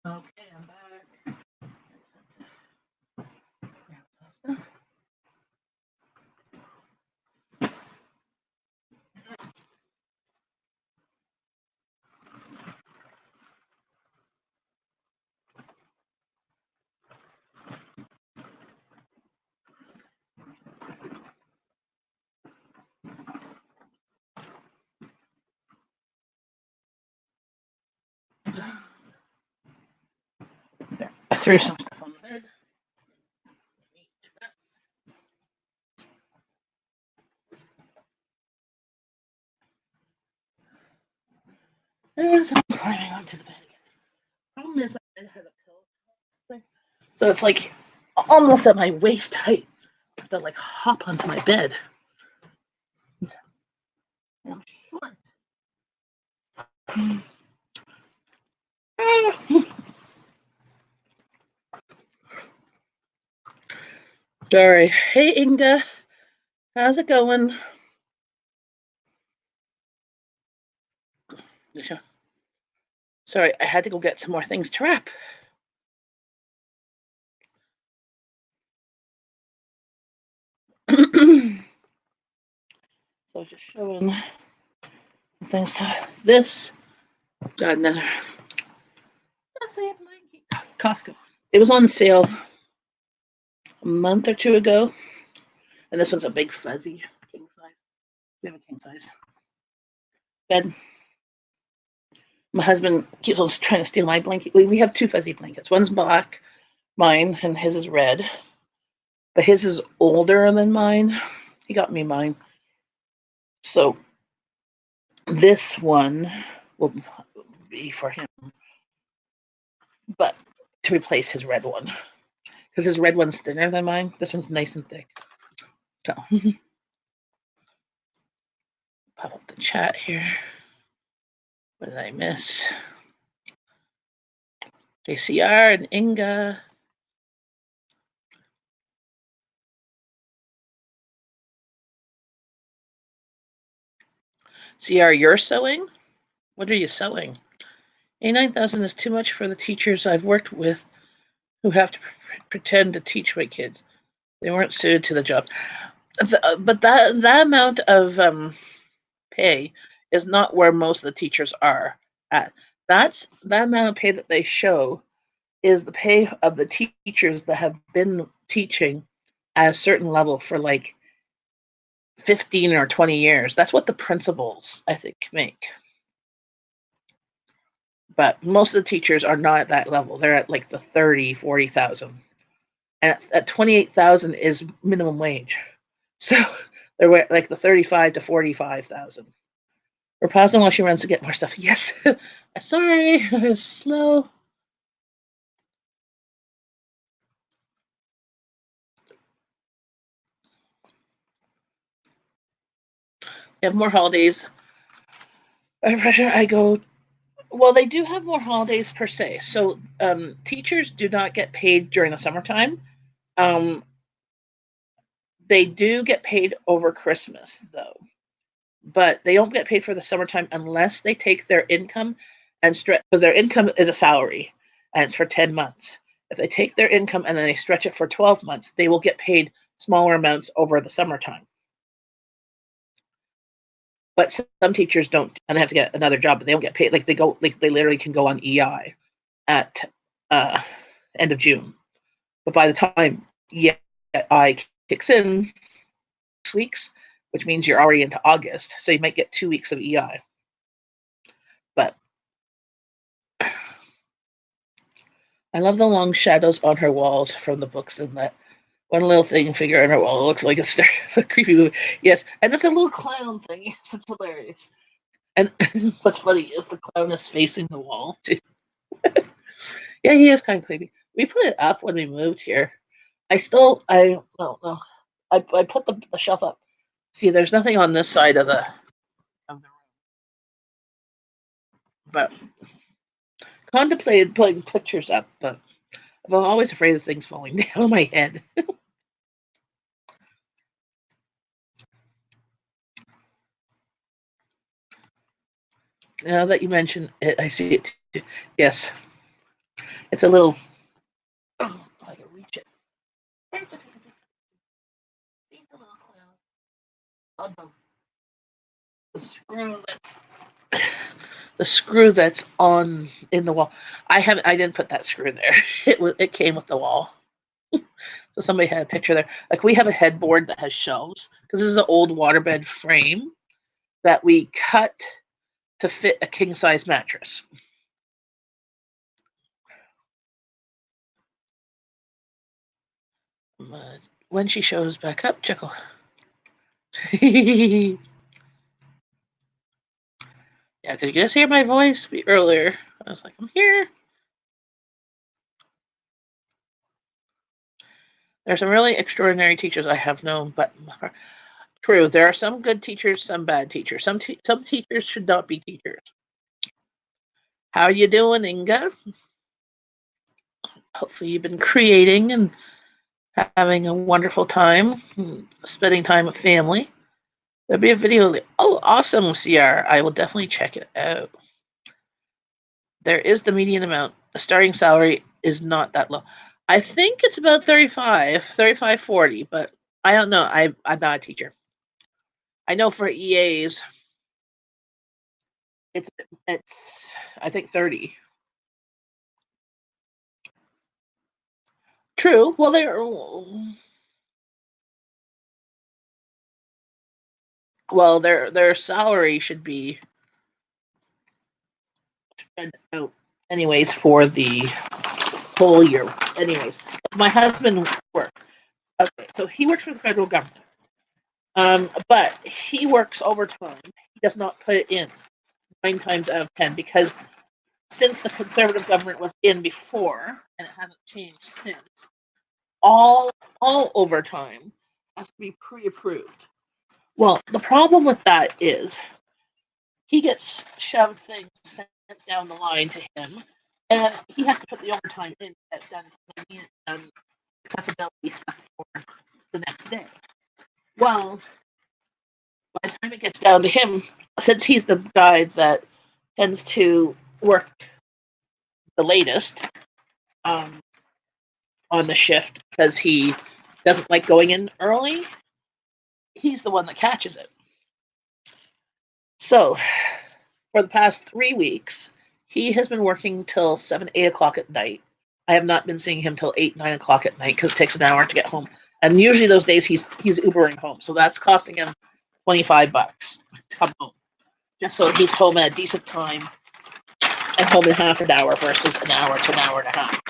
Okay, I'm back. There. I threw some stuff on the bed. And so I'm climbing onto the bed again. Problem is, my bed has a pillow thing, so it's like almost at my waist height. I have to like hop onto my bed. I'm short. Sorry. Hey, Inga. How's it going? Sorry, I had to go get some more things to wrap. So I was just showing things. This got another. Let's see, Costco. It was on sale a month or two ago, and this one's a big fuzzy king size. We have a king size bed. My husband keeps on trying to steal my blanket. We have two fuzzy blankets. One's black, mine, and his is red. But his is older than mine. He got me mine. So this one will be for him, but to replace his red one. Because his red one's thinner than mine. This one's nice and thick. So, pop up the chat here. What did I miss? JCR and Inga. CR, you're sewing? What are you sewing? A9,000 is too much for the teachers I've worked with who have to pretend to teach my kids. They weren't suited to the job. But that amount of pay is not where most of the teachers are at. That amount of pay that they show is the pay of the teachers that have been teaching at a certain level for like 15 or 20 years. That's what the principals, I think, make. But most of the teachers are not at that level. They're at like the 30, 40,000. And at 28,000 is minimum wage. So they're like the 35 to 45,000. We're pausing while she runs to get more stuff. Yes. Sorry, it's slow. We have more holidays. Under pressure, I go. Well, they do have more holidays per se. So teachers do not get paid during the summertime. Um, they do get paid over Christmas, though. But they don't get paid for the summertime unless they take their income and stretch, because their income is a salary and it's for 10 months. If they take their income and then they stretch it for 12 months, they will get paid smaller amounts over the summertime. But some teachers don't, and they have to get another job, but they don't get paid. Like they literally can go on EI at end of June. But by the time EI kicks in, 6 weeks, which means you're already into August, so you might get 2 weeks of EI. But I love the long shadows on her walls from the books, and that one little thing figure on her wall looks like a creepy movie. Yes, and it's a little clown thing. Yes, it's hilarious. And what's funny is the clown is facing the wall too. Yeah, he is kind of creepy. We put it up when we moved here. I well, no, I put the shelf up. See, there's nothing on this side of the room, but contemplated putting pictures up, but I'm always afraid of things falling down on my head. Now that you mention it, I see it too. Yes. It's a little. Oh, I can reach it. It's a little clown. Oh, the screw that's the screw that's on in the wall. I didn't put that screw there. It came with the wall. So somebody had a picture there. Like we have a headboard that has shelves because this is an old waterbed frame that we cut to fit a king size mattress. When she shows back up, Jekyll. Yeah, could you guys hear my voice earlier? I was like, I'm here. There's some really extraordinary teachers I have known, but true, there are some good teachers, some bad teachers. Some teachers should not be teachers. How are you doing, Inga? Hopefully you've been creating and having a wonderful time, spending time with family. There'll be a video. Oh, awesome, CR. I will definitely check it out. There is the median amount. The starting salary is not that low. I think it's about 35, 40, but I don't know. I'm not a teacher. I know for EAs, it's I think 30. True. Well, their salary should be spread out anyways for the whole year. Anyways, my husband works. Okay, so he works for the federal government. But he works overtime. He does not put it in 9 times out of 10 because since the conservative government was in before and it hasn't changed since, all overtime has to be pre-approved. Well, the problem with that is he gets shoved things sent down the line to him, and he has to put the overtime in to get done accessibility stuff for the next day. Well, by the time it gets down to him, since he's the guy that tends to work the latest um, on the shift because he doesn't like going in early, he's the one that catches it. So, for the past 3 weeks, he has been working till 7, 8 o'clock at night. I have not been seeing him till 8, 9 o'clock at night because it takes an hour to get home. And usually those days he's Ubering home, so that's costing him $25 to come home, just so he's home at a decent time and home in half an hour versus an hour to an hour and a half.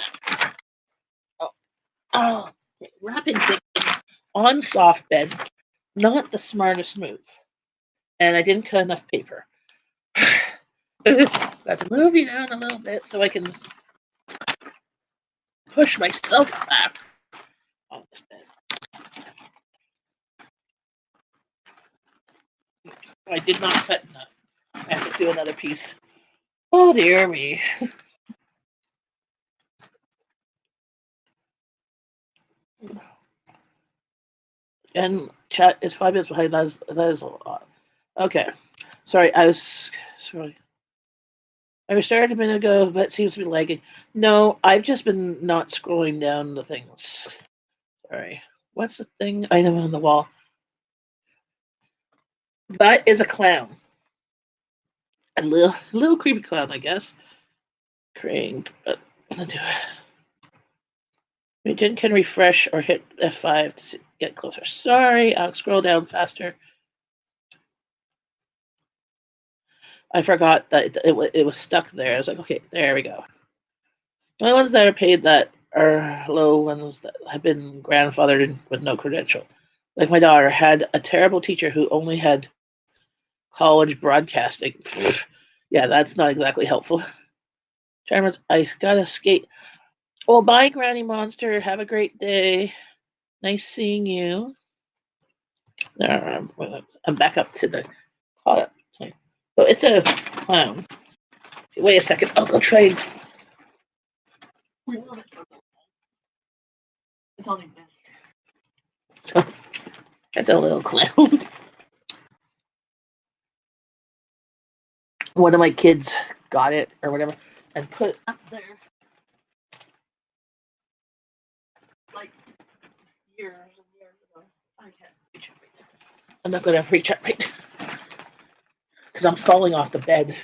Oh, wrapping things on soft bed, not the smartest move. And I didn't cut enough paper. Got to move you down a little bit so I can push myself back on this bed. I did not cut enough. I have to do another piece. Oh dear me. And chat is 5 minutes behind. That is a lot. Okay. Sorry, I restarted a minute ago, but it seems to be lagging. No, I've just been not scrolling down the things. Sorry. What's the thing item on the wall? That is a clown. A little creepy clown, I guess. Creating. Jen can refresh or hit F5 to get closer. Sorry, I'll scroll down faster. I forgot that it was stuck there. I was like, okay, there we go. The ones that are paid that are low ones that have been grandfathered with no credential. Like my daughter had a terrible teacher who only had college broadcasting. Yeah, that's not exactly helpful. Charmers, I gotta skate. Well, bye, Granny Monster. Have a great day. Nice seeing you. I'm back up to the caught up. So it's a clown. Wait a second. I'll go try and remove it. It's only been here. That's a little clown. One of my kids got it or whatever and put it up there years and years ago. I can't reach it right now. I'm not going to reach it right now because I'm falling off the bed.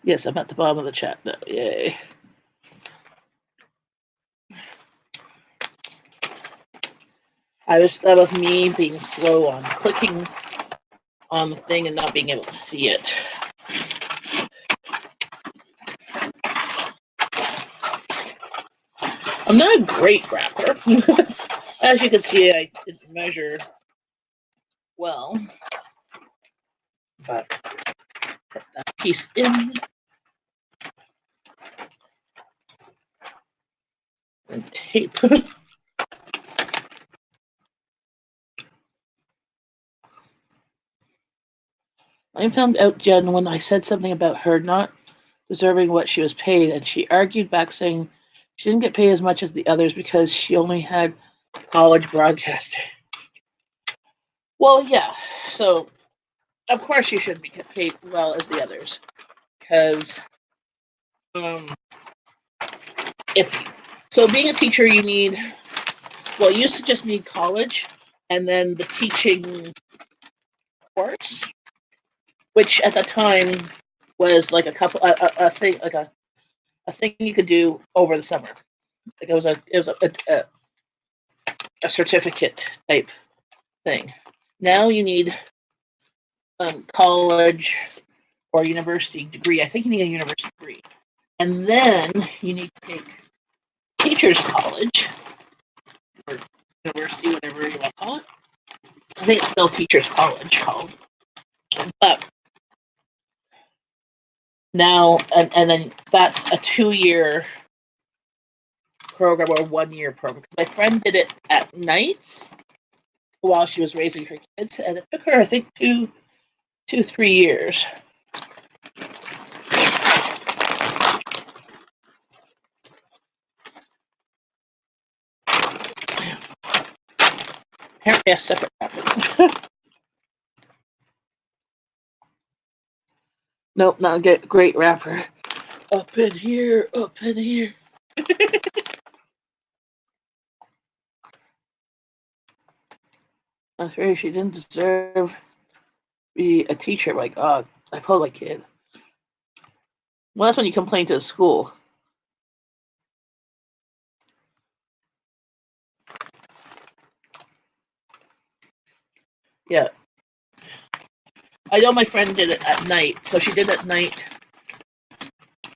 Yes, I'm at the bottom of the chat now. Yay. That was me being slow on clicking on the thing and not being able to see it. I'm not a great rapper. As you can see, I didn't measure well. But put that piece in. And tape. I found out Jen when I said something about her not deserving what she was paid, and she argued back saying she didn't get paid as much as the others because she only had college broadcasting. Well, yeah. So, of course, you shouldn't be paid well as the others, because being a teacher, you need. Well, you used to just need college, and then the teaching course, which at the time was like a thing, like a thing you could do over the summer. Like it was a certificate type thing. Now you need college or university degree. I think you need a university degree, and then you need to take teachers college or university, whatever you want to call it. I think it's still teachers college called, but now and then that's a 2-year program or 1-year program. My friend did it at nights while she was raising her kids, and it took her, I think, 3 years. Apparently, a separate happened. Nope, not a great rapper. Up in here, up in here. I'm afraid she didn't deserve to be a teacher. My God, I told my kid. Well, that's when you complain to the school. Yeah. I know my friend did it at night, so she did it at night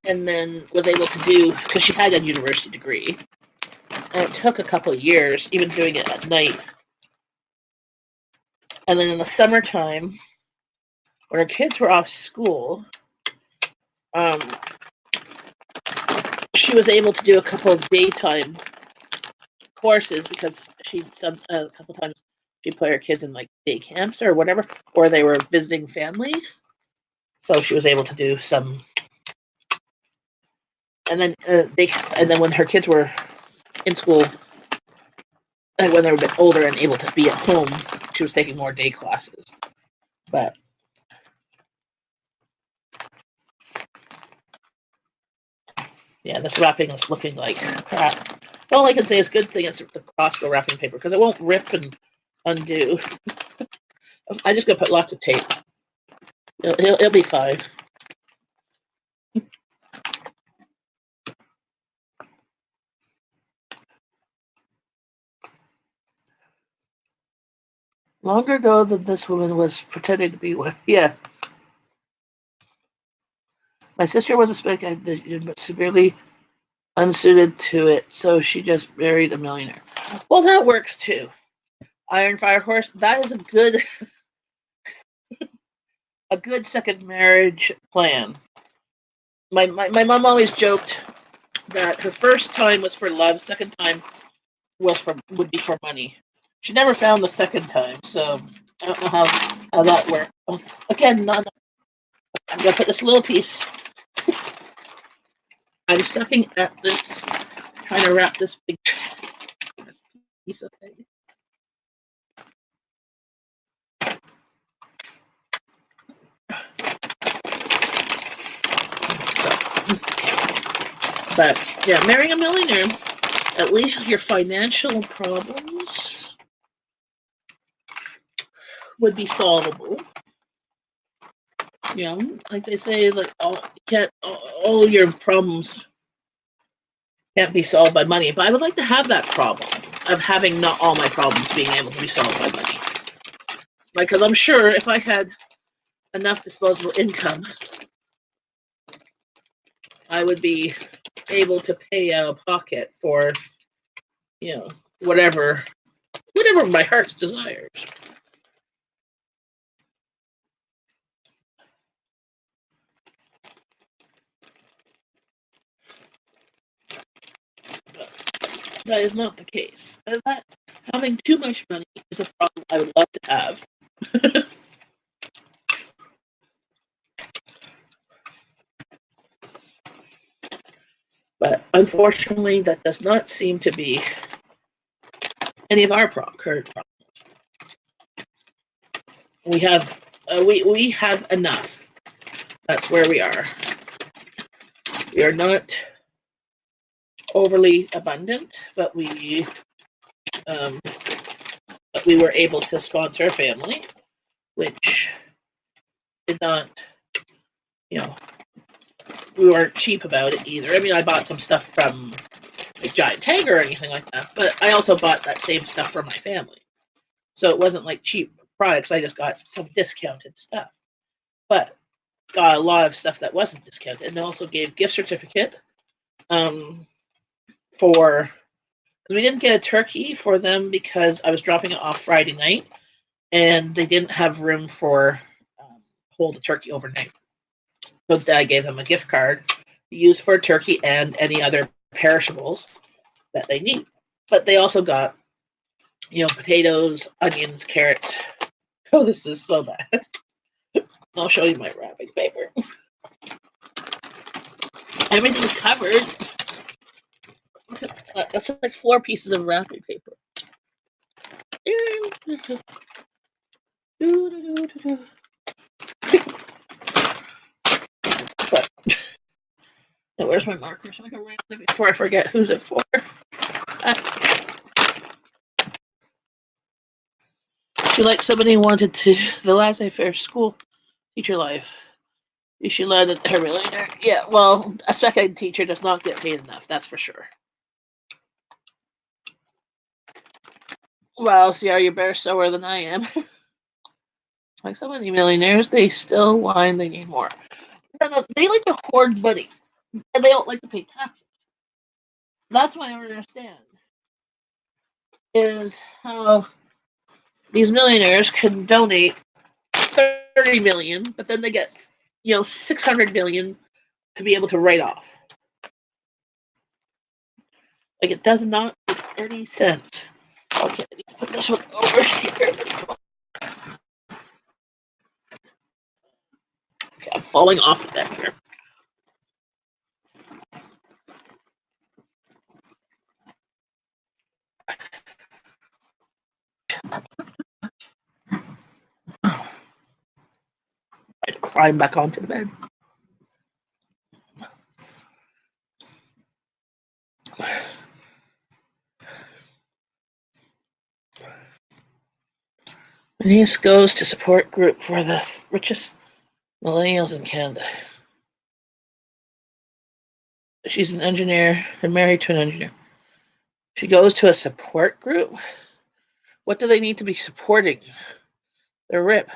and then was able to do, because she had a university degree, and it took a couple of years, even doing it at night. And then in the summertime, when her kids were off school, she was able to do a couple of daytime courses because a couple of times she put her kids in like day camps or whatever, or they were visiting family. So she was able to do some, and then when her kids were in school, and when they were a bit older and able to be at home, she was taking more day classes. But yeah, this wrapping is looking like crap. All I can say is good thing it's the Costco wrapping paper because it won't rip and undo. I just gonna put lots of tape. It'll be fine. Longer ago than this woman was pretending to be one. Yeah. My sister was a spec but severely unsuited to it, so she just married a millionaire. Well, that works too. Iron Fire Horse, that is a good second marriage plan. My mom always joked that her first time was for love, second time would be for money. She never found the second time, so I don't know how that worked. Again, I'm gonna put this little piece. I'm sucking at this, trying to wrap this big piece of thing. But yeah, marrying a millionaire, at least your financial problems would be solvable. You know, like they say, like all your problems can't be solved by money. But I would like to have that problem of having not all my problems being able to be solved by money. Like, because I'm sure if I had enough disposable income, I would be able to pay out of pocket for, whatever my heart's desires. But that is not the case. And that having too much money is a problem I would love to have. But unfortunately, that does not seem to be any of our current problems. We have enough. That's where we are. We are not overly abundant, but we were able to sponsor a family, which did not, we weren't cheap about it either. I mean, I bought some stuff from like Giant Tiger or anything like that, but I also bought that same stuff for my family. So it wasn't like cheap products. I just got some discounted stuff, but got a lot of stuff that wasn't discounted, and also gave gift certificate for, because we didn't get a turkey for them because I was dropping it off Friday night, and they didn't have room for hold a turkey overnight. So instead, I gave them a gift card to use for a turkey and any other perishables that they need. But they also got, potatoes, onions, carrots. Oh, this is so bad. I'll show you my wrapping paper. Everything's covered. That's like 4 pieces of wrapping paper. But, where's my marker so I can write it before I forget who's it for? She like somebody wanted to the laissez-faire school teacher life. You should learn that her millionaire. Yeah, well, a spec-ed teacher does not get paid enough, that's for sure. Well, see, are you better sower than I am? Like so many millionaires, they still whine they need more. No, they like to hoard money, and they don't like to pay taxes. That's what I don't understand. Is how these millionaires can donate 30 million, but then they get 600 million to be able to write off. Like, it does not make any sense. Okay, I need to put this one over here. Okay, I'm falling off the bed here. I climb back onto the bed. Denise goes to support group for the richest millennials in Canada. She's an engineer and married to an engineer. She goes to a support group. What do they need to be supporting? Their RIP.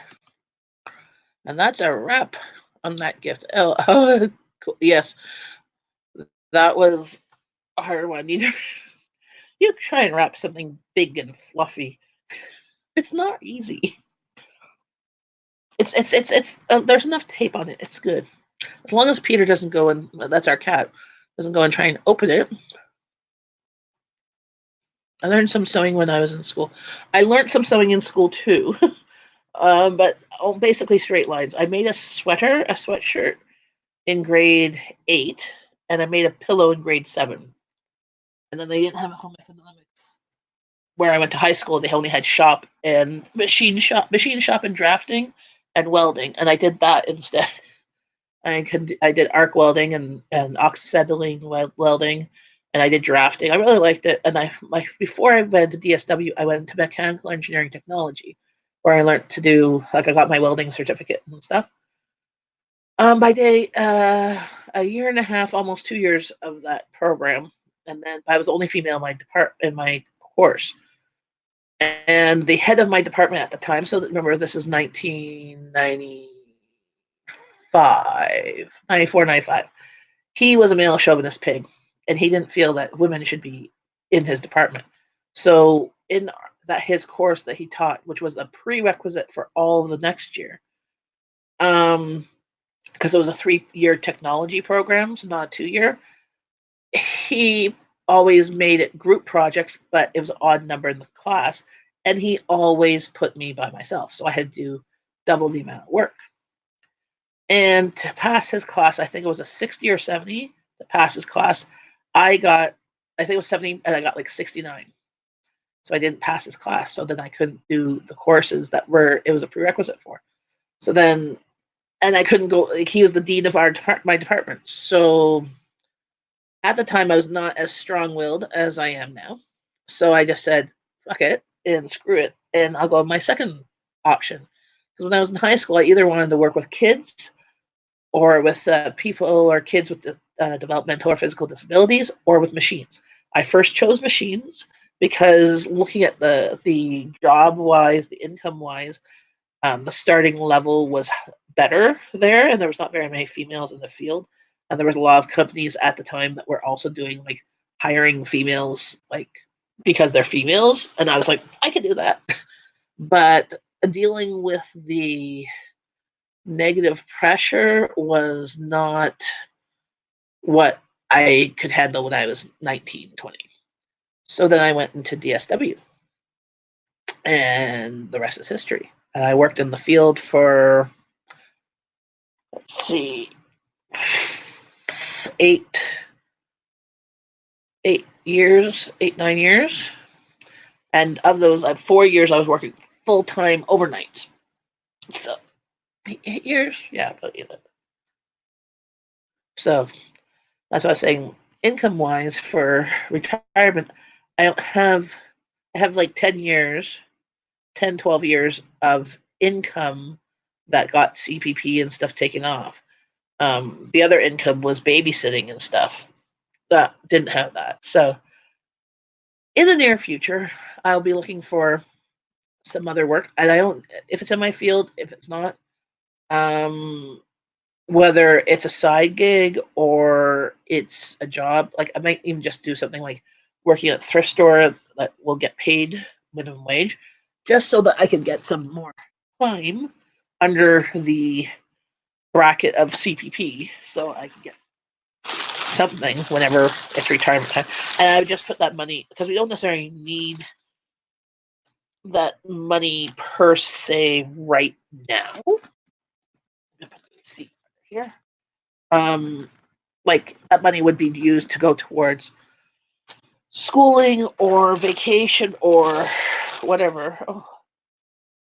And that's a wrap on that gift. Oh, cool. Yes, that was a hard one. You try and wrap something big and fluffy. It's not easy. It's there's enough tape on it. It's good. As long as Peter doesn't go and, that's our cat, doesn't go and try and open it. I learned some sewing when I was in school. I learned some sewing in school too, but basically straight lines. I made a sweatshirt in grade 8, and I made a pillow in grade 7. And then they didn't have a home economics where I went to high school. They only had machine shop and drafting and welding, and I did that instead. I did arc welding and oxyacetylene welding, and I did drafting. I really liked it. And before I went to DSW, I went to mechanical engineering technology, where I learned to do I got my welding certificate and stuff. By day, a year and a half, almost 2 years of that program, and then I was the only female in my course. And the head of my department at the time, so remember this is 1995, 94, 95. He was a male chauvinist pig, and he didn't feel that women should be in his department. So in that his course that he taught, which was a prerequisite for all of the next year, because it was a 3-year technology program, so not a 2-year, he always made it group projects, but it was an odd number in the class, and he always put me by myself, so I had to do double the amount of work. And to pass his class, I think it was a 60 or 70 to pass his class. I think it was 70, and I got like 69. So I didn't pass his class, so then I couldn't do the courses it was a prerequisite for. So then, and I couldn't go, like, he was the dean of my department. So at the time, I was not as strong-willed as I am now. So I just said, fuck it, and screw it, and I'll go with my second option. Because when I was in high school, I either wanted to work with kids or with people or kids with developmental or physical disabilities, or with machines. I first chose machines because looking at the job-wise, the income-wise, the starting level was better there, and there was not very many females in the field. And there was a lot of companies at the time that were also doing like hiring females, like because they're females. And I was like, I can do that. But dealing with the negative pressure was not what I could handle when I was 19, 20. So then I went into DSW, and the rest is history. And I worked in the field for, let's see, 9 years. And of those, at 4 years, I was working full time overnights. So 8 years, yeah, about 8. So that's what I was saying. Income wise, for retirement, I have like 10 years, 10, 12 years of income that got CPP and stuff taken off. The other income was babysitting and stuff that didn't have that. So in the near future, I'll be looking for some other work. And I don't, if it's in my field, if it's not, whether it's a side gig or it's a job, like I might even just do something like working at a thrift store that will get paid minimum wage, just so that I can get some more time under the bracket of CPP, so I can get something whenever it's retirement time. And I would just put that money, because we don't necessarily need that money per se right now. Let's see here. Like that money would be used to go towards schooling or vacation or whatever. Oh,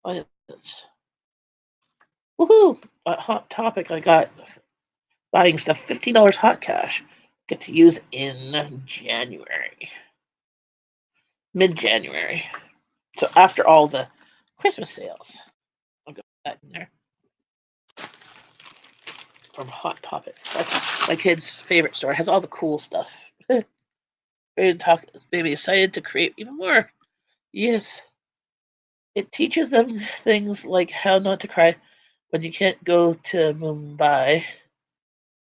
what is this? Woohoo! A hot topic. I got buying stuff, $15 hot cash. Get to use in January. Mid-January. So after all the Christmas sales. I'll go put that in there. From Hot Topic. That's my kid's favorite store. It has all the cool stuff. Baby excited to create even more. Yes. It teaches them things like how not to cry when you can't go to Mumbai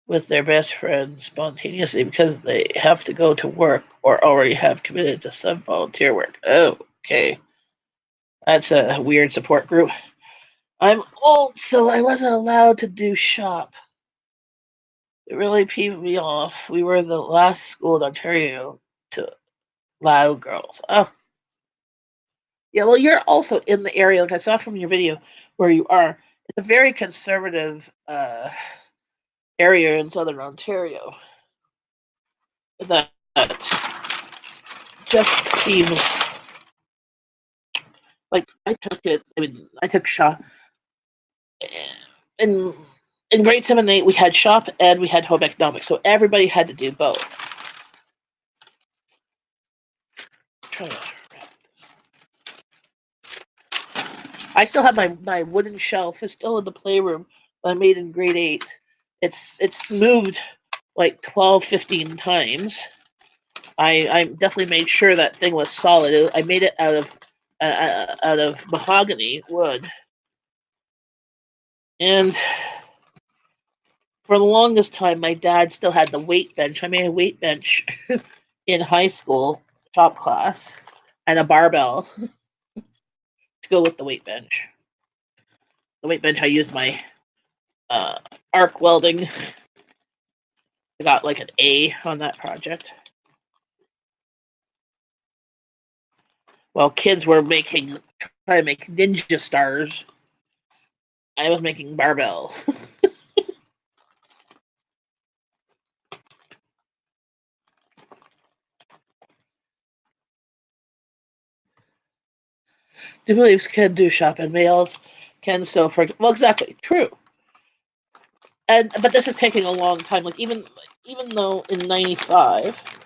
with their best friend spontaneously because they have to go to work or already have committed to some volunteer work. Oh, okay. That's a weird support group. I'm old, so I wasn't allowed to do shop. It really peeved me off. We were the last school in Ontario to allow girls. Oh. Yeah, well, you're also in the area, like I saw from your video, where you are. It's a very conservative area in southern Ontario. That just seems like I took shop, and in grade 7 and 8, we had shop and we had home economics, so everybody had to do both. I still have my wooden shelf. It's still in the playroom that I made in grade 8. It's moved like 12, 15 times. I definitely made sure that thing was solid. I made it out of mahogany wood, and for the longest time, my dad still had the weight bench. I made a weight bench in high school shop class, and a barbell to go with the weight bench. The weight bench, I used my arc welding. I got like an A on that project. While kids were trying to make ninja stars, I was making barbell. Do beliefs can do shop and males can still forget. Well, exactly, true. But this is taking a long time. Like even though in '95,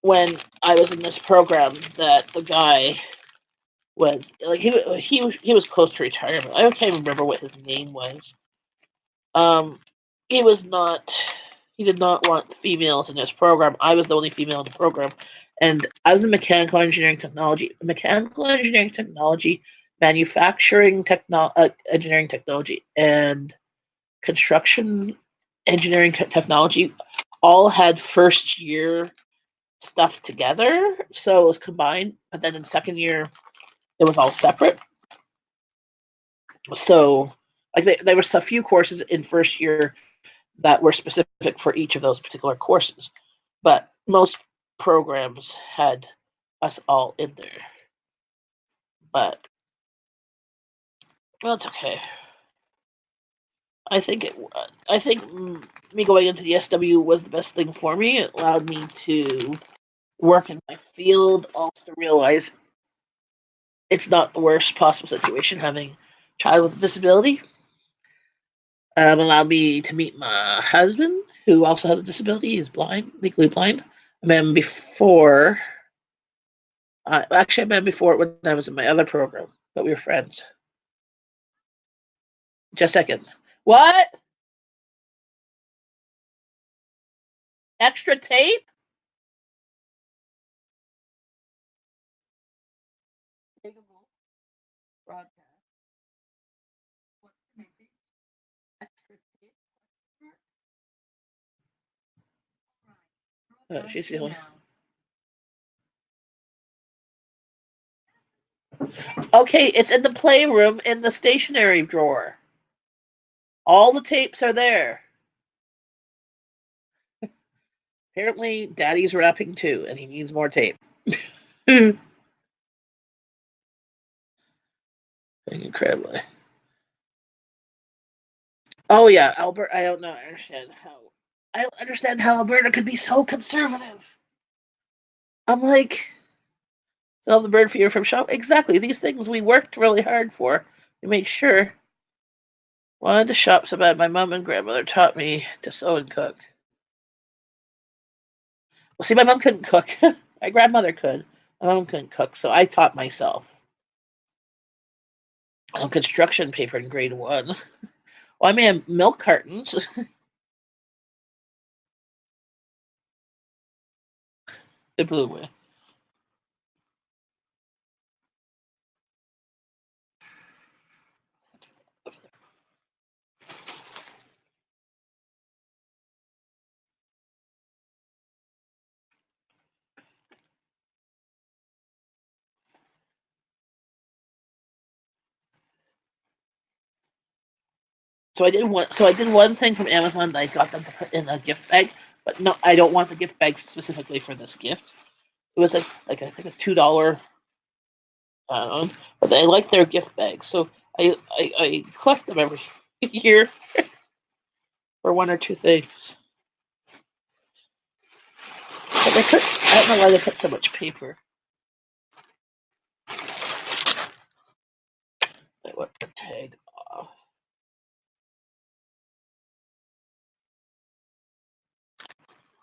when I was in this program, that the guy was like he was close to retirement. I can't remember what his name was. Um, he was not. He did not want females in his program. I was the only female in the program, and I was in mechanical engineering technology. Manufacturing engineering technology, and construction engineering technology all had first year stuff together, so it was combined. But then in second year, it was all separate. So, like, there was a few courses in first year that were specific for each of those particular courses, but most programs had us all in there. But well, it's okay. I think it. I think me going into the SW was the best thing for me. It allowed me to work in my field. Also realize it's not the worst possible situation having a child with a disability. Allowed me to meet my husband, who also has a disability. He's blind, legally blind. I met him before. Actually, I met him before when I was in my other program, but we were friends. Just a second. What? Extra tape? She's feeling. Okay, it's in the playroom in the stationery drawer. All the tapes are there. Apparently, Daddy's rapping too, and he needs more tape. Incredibly. Oh yeah, Albert. I don't know. I understand how. I don't understand how Alberta could be so conservative. I'm like, sell the bird feeder from shop. Exactly. These things we worked really hard for. We made sure. Wanted to shop so bad. My mom and grandmother taught me to sew and cook. Well, see, my mom couldn't cook. My grandmother could. My mom couldn't cook, so I taught myself. Construction paper in grade 1. Well, I made milk cartons. It blew away. So I did one thing from Amazon that I got them to put in a gift bag, but no, I don't want the gift bag specifically for this gift. It was like I think a $2, but I like their gift bags, so I collect them every year for one or two things. But I don't know why they put so much paper. I want the tag off.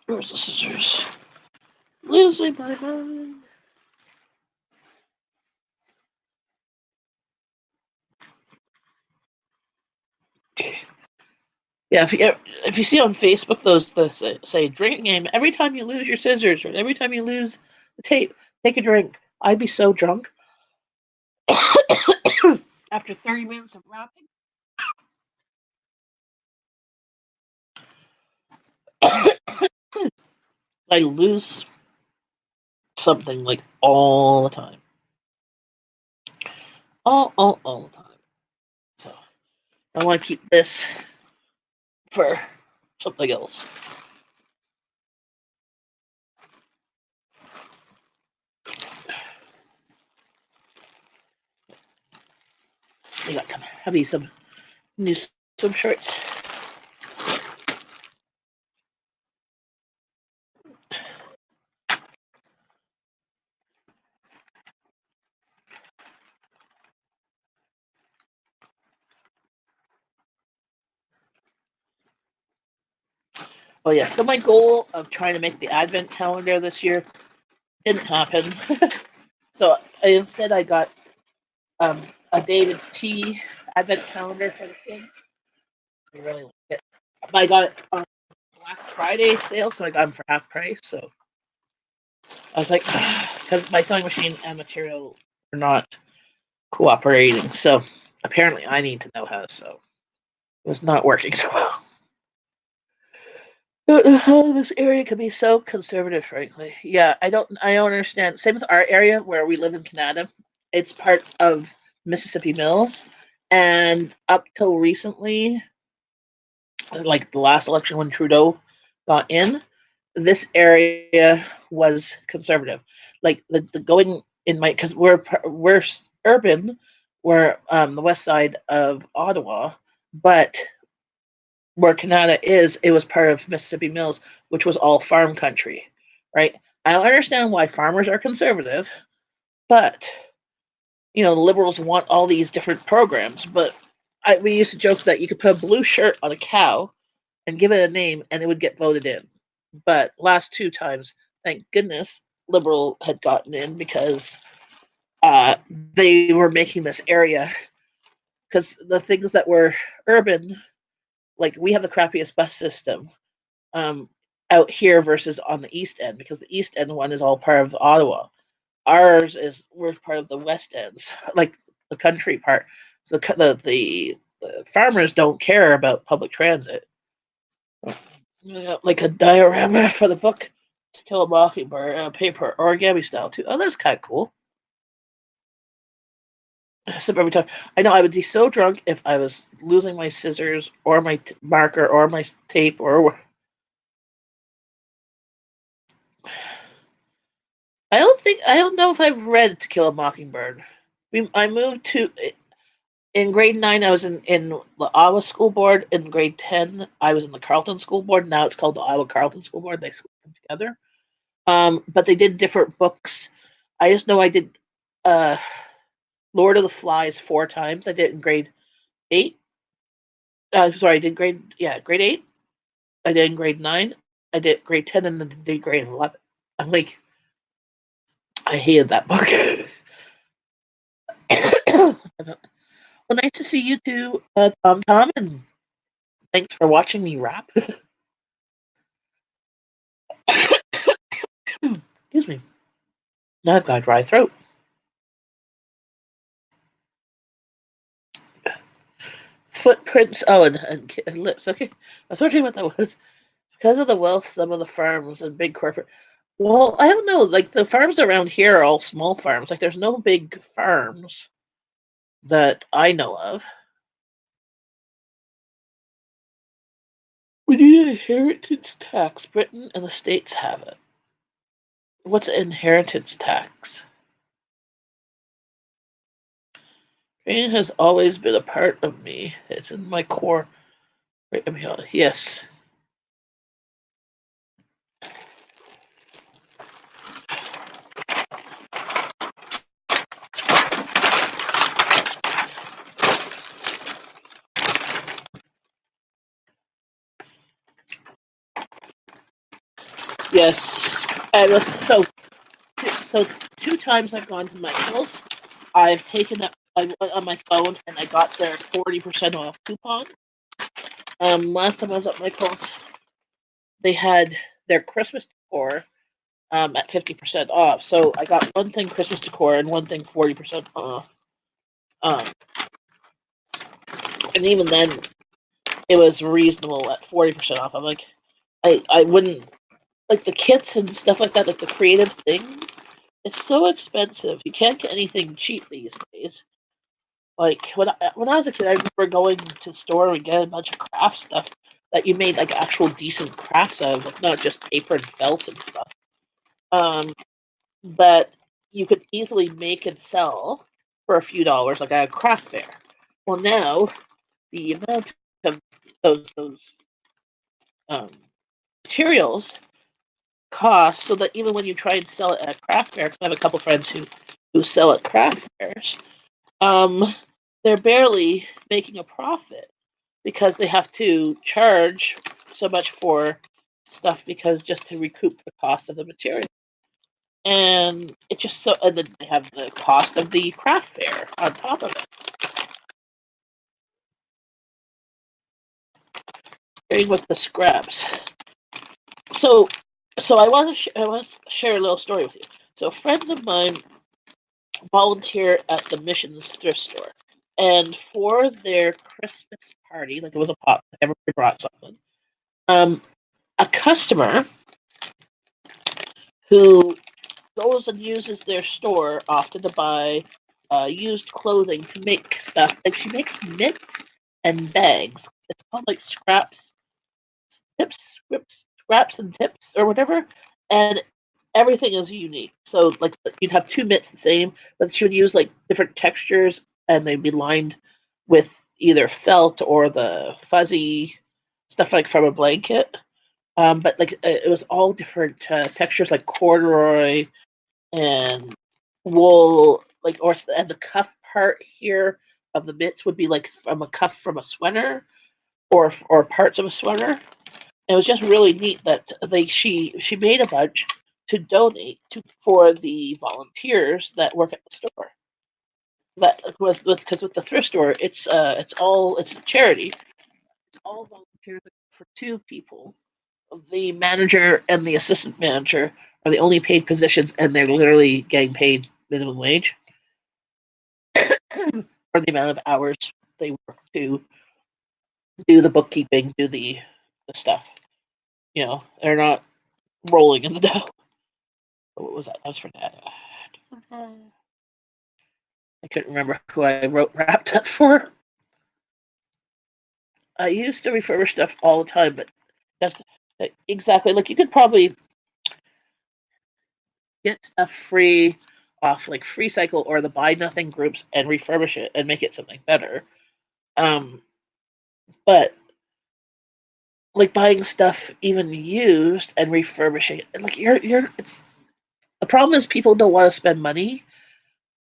Where's the scissors? Losing my mind. Okay. Yeah, if you see on Facebook those say drinking game, every time you lose your scissors or every time you lose the tape, take a drink. I'd be so drunk after 30 minutes of rapping. I lose something like all the time, all the time. So I want to keep this for something else. We got some new swim shorts. Oh yeah, so my goal of trying to make the advent calendar this year didn't happen. So instead I got um, a David's Tea advent calendar for the kids. I really like it. I got it on Black Friday sale, so I got them for half price. So I was like, because my sewing machine and material are not cooperating. So apparently I need to know how to sew. It was not working so well. This area can be so conservative, frankly. Yeah, I don't understand. Same with our area where we live in Canada. It's part of Mississippi Mills, and up till recently, like the last election when Trudeau got in, this area was conservative. Like the going in my because we're urban, we're the west side of Ottawa, but where Canada is, it was part of Mississippi Mills, which was all farm country, right? I don't understand why farmers are conservative, but the liberals want all these different programs. But we used to joke that you could put a blue shirt on a cow and give it a name, and it would get voted in. But last two times, thank goodness, liberal had gotten in because they were making this area because the things that were urban, like we have the crappiest bus system um, out here versus on the East End because the East End one is all part of Ottawa. Ours is we're part of the West Ends, like the country part. So the farmers don't care about public transit. Like a diorama for the book To Kill a Mockingbird, paper origami style too. Oh, that's kind of cool. Except every time I know I would be so drunk if I was losing my scissors or my marker or my tape or I don't know if I've read To Kill a Mockingbird. I moved to in grade 9. I was in the Iowa School Board. In grade 10, I was in the Carleton School Board. Now it's called the Iowa Carleton School Board. They split them together. But they did different books. I just know I did uh, Lord of the Flies 4 times. I did it in grade 8. Sorry, I did grade 8. I did in grade 9. I did grade 10, and then did grade 11. I'm like, I hated that book. Well, nice to see you too, Tom, and thanks for watching me rap. Excuse me. Now I've got a dry throat. Footprints. Oh, and lips. Okay, I was wondering what that was. Because of the wealth, some of the farms and big corporate. Well, I don't know. Like the farms around here are all small farms. Like there's no big farms that I know of. We need an inheritance tax. Britain and the States have it. What's an inheritance tax? Training has always been a part of me. It's in my core. Right, yes. Yes, I was so 2 times I've gone to Michael's. I've taken up I went on my phone and I got their 40% off coupon. Last time I was at Michael's, they had their Christmas decor at 50% off. So I got one thing Christmas decor and one thing 40% off. Um, and even then, it was reasonable at 40% off. I'm like, I wouldn't like the kits and stuff like that, like the creative things. It's so expensive. You can't get anything cheap these days. Like when I was a kid, I remember going to the store and getting a bunch of craft stuff that you made like actual decent crafts out of, like not just paper and felt and stuff. Um, that you could easily make and sell for a few dollars, like at a craft fair. Well, now the amount of those um, materials cost, so that even when you try and sell it at a craft fair, 'cause I have a couple friends who sell at craft fairs, um, they're barely making a profit because they have to charge so much for stuff because just to recoup the cost of the material. And it just so and then they have the cost of the craft fair on top of it. Starting with the scraps. So I want to share a little story with you. So friends of mine volunteer at the Missions thrift store, and for their Christmas party, like it was a pop, everybody brought something. Um, a customer who goes and uses their store often to buy used clothing to make stuff. Like she makes mitts and bags. It's called like scraps and tips or whatever. And everything is unique. So like you'd have two mitts the same, but she would use like different textures and they'd be lined with either felt or the fuzzy stuff like from a blanket. But like it was all different textures like corduroy and wool, like and the cuff part here of the mitts would be like from a cuff from a sweater or parts of a sweater. It was just really neat that she made a bunch to donate to for the volunteers that work at the store. That was because with the thrift store, it's a charity. It's all volunteers for two people. The manager and the assistant manager are the only paid positions, and they're literally getting paid minimum wage for the amount of hours they work to do the bookkeeping, do the stuff. You know, they're not rolling in the dough. What was that? That was for Dad. I couldn't remember who I wrapped that for. I used to refurbish stuff all the time, but that's exactly like you could probably get stuff free off like Free Cycle or the Buy Nothing groups and refurbish it and make it something better. Um, but like buying stuff even used and refurbishing it, like you're it's the problem is people don't want to spend money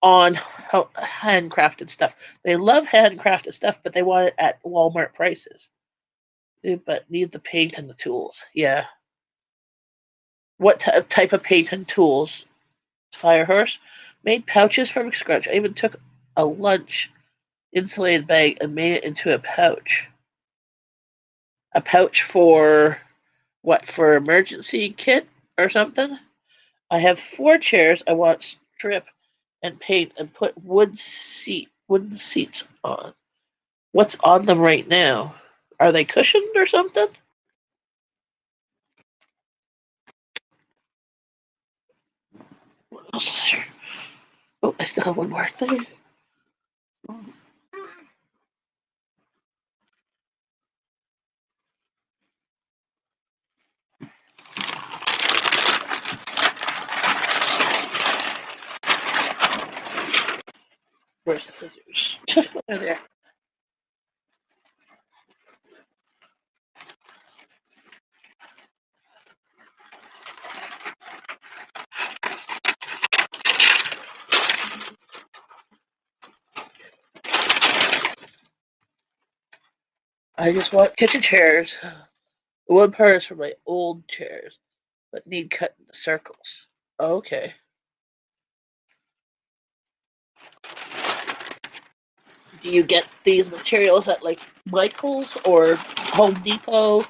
on handcrafted stuff. They love handcrafted stuff, but they want it at Walmart prices. But need the paint and the tools. Yeah. What type of paint and tools? Firehorse made pouches from scratch. I even took a lunch insulated bag and made it into a pouch. A pouch for what? For emergency kit or something? I have 4 chairs I want strip and paint and put wooden seats on. What's on them right now? Are they cushioned or something? What else is there? Oh, I still have one more thing. Where's the scissors? They're there. I just want kitchen chairs. The wood part is for my old chairs. but need cut into circles. Okay. Do you get these materials at like Michael's or Home Depot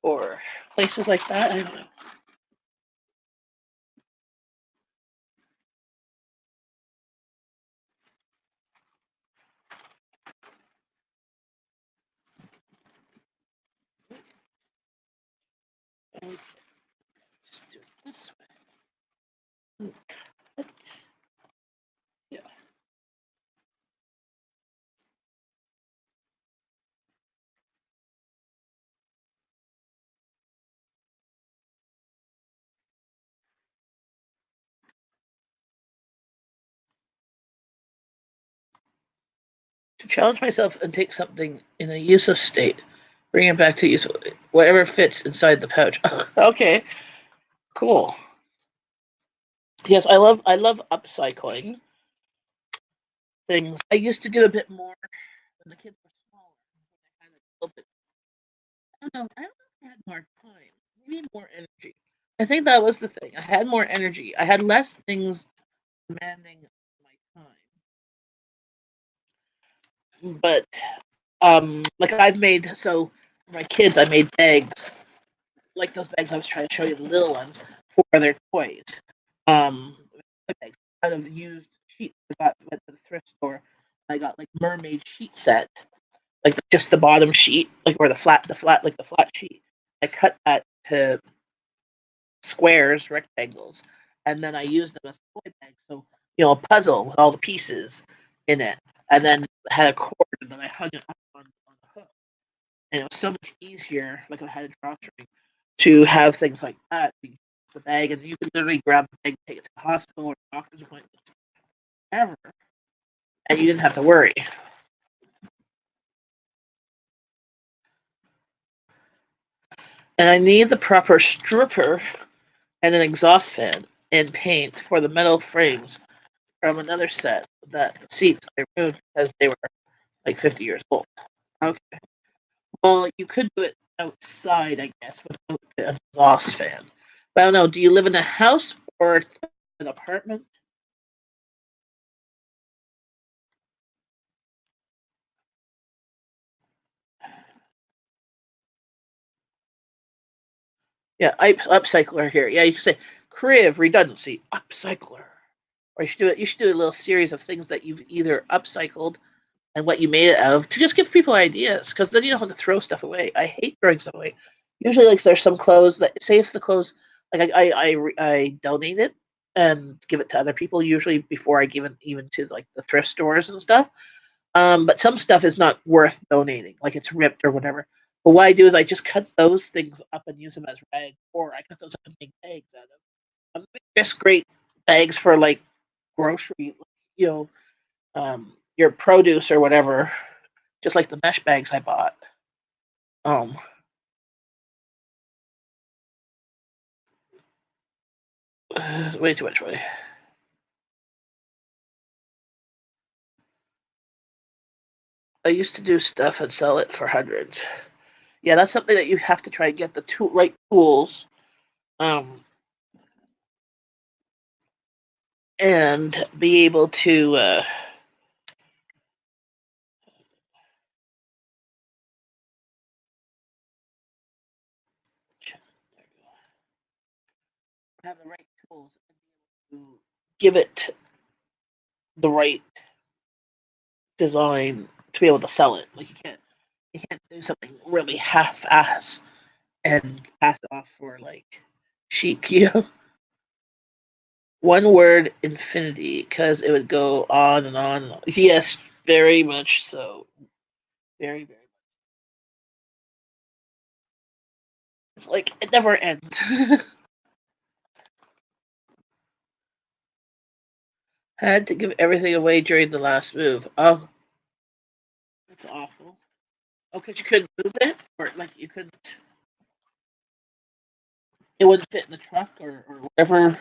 or places like that? I don't know. Okay, just do it this way. Cut. Yeah. To challenge myself and take something in a useless state, bring it back to use whatever fits inside the pouch. Okay, cool. Yes, I love upcycling things. I used to do a bit more when the kids were smaller. I had a little bit. I don't know. I don't know if I had more time. Maybe more energy. I think that was the thing. I had more energy. I had less things demanding my time. But like I've made so for my kids, I made bags like those bags I was trying to show you, the little ones for their toys. Um, bags out of used sheets. I went to the thrift store. I got like mermaid sheet set, like just the bottom sheet, like or the flat sheet. I cut that to squares, rectangles, and then I used them as toy bags. So a puzzle with all the pieces in it, and then had a cord, and then I hung it up on the hook, and it was so much easier. Like I had a drawstring to have things like that. The bag, and you can literally grab the bag, take it to the hospital or doctor's appointment, whatever, and you didn't have to worry. And I need the proper stripper and an exhaust fan and paint for the metal frames from another set that seats I removed because they were like 50 years old. Okay. Well, you could do it outside, I guess, without the exhaust fan. But I don't know. Do you live in a house or an apartment? Yeah, upcycler here. Yeah, you can say creative redundancy upcycler, or you should do it. You should do a little series of things that you've either upcycled and what you made it of to just give people ideas, because then you don't have to throw stuff away. I hate throwing stuff away. Usually, like there's some clothes that say if the clothes like I donate it and give it to other people usually before I give it even to like the thrift stores and stuff. But some stuff is not worth donating, like it's ripped or whatever. But what I do is I just cut those things up and use them as rags, or I cut those up and make bags out of. Just great bags for like grocery, you know, your produce or whatever. Just like the mesh bags I bought. Um, way too much money. I used to do stuff and sell it for hundreds. Yeah, that's something that you have to try and get the right tools. Um, and be able to have the right tools and to give it the right design to be able to sell it. Like you can't do something really half-ass and pass it off for like chic. One word infinity, because it would go on and on and on. Yes, very much so. Very, very. It's like it never ends. Had to give everything away during the last move. Oh, that's awful. Oh, because you couldn't move it, or like you couldn't. It wouldn't fit in the truck or whatever.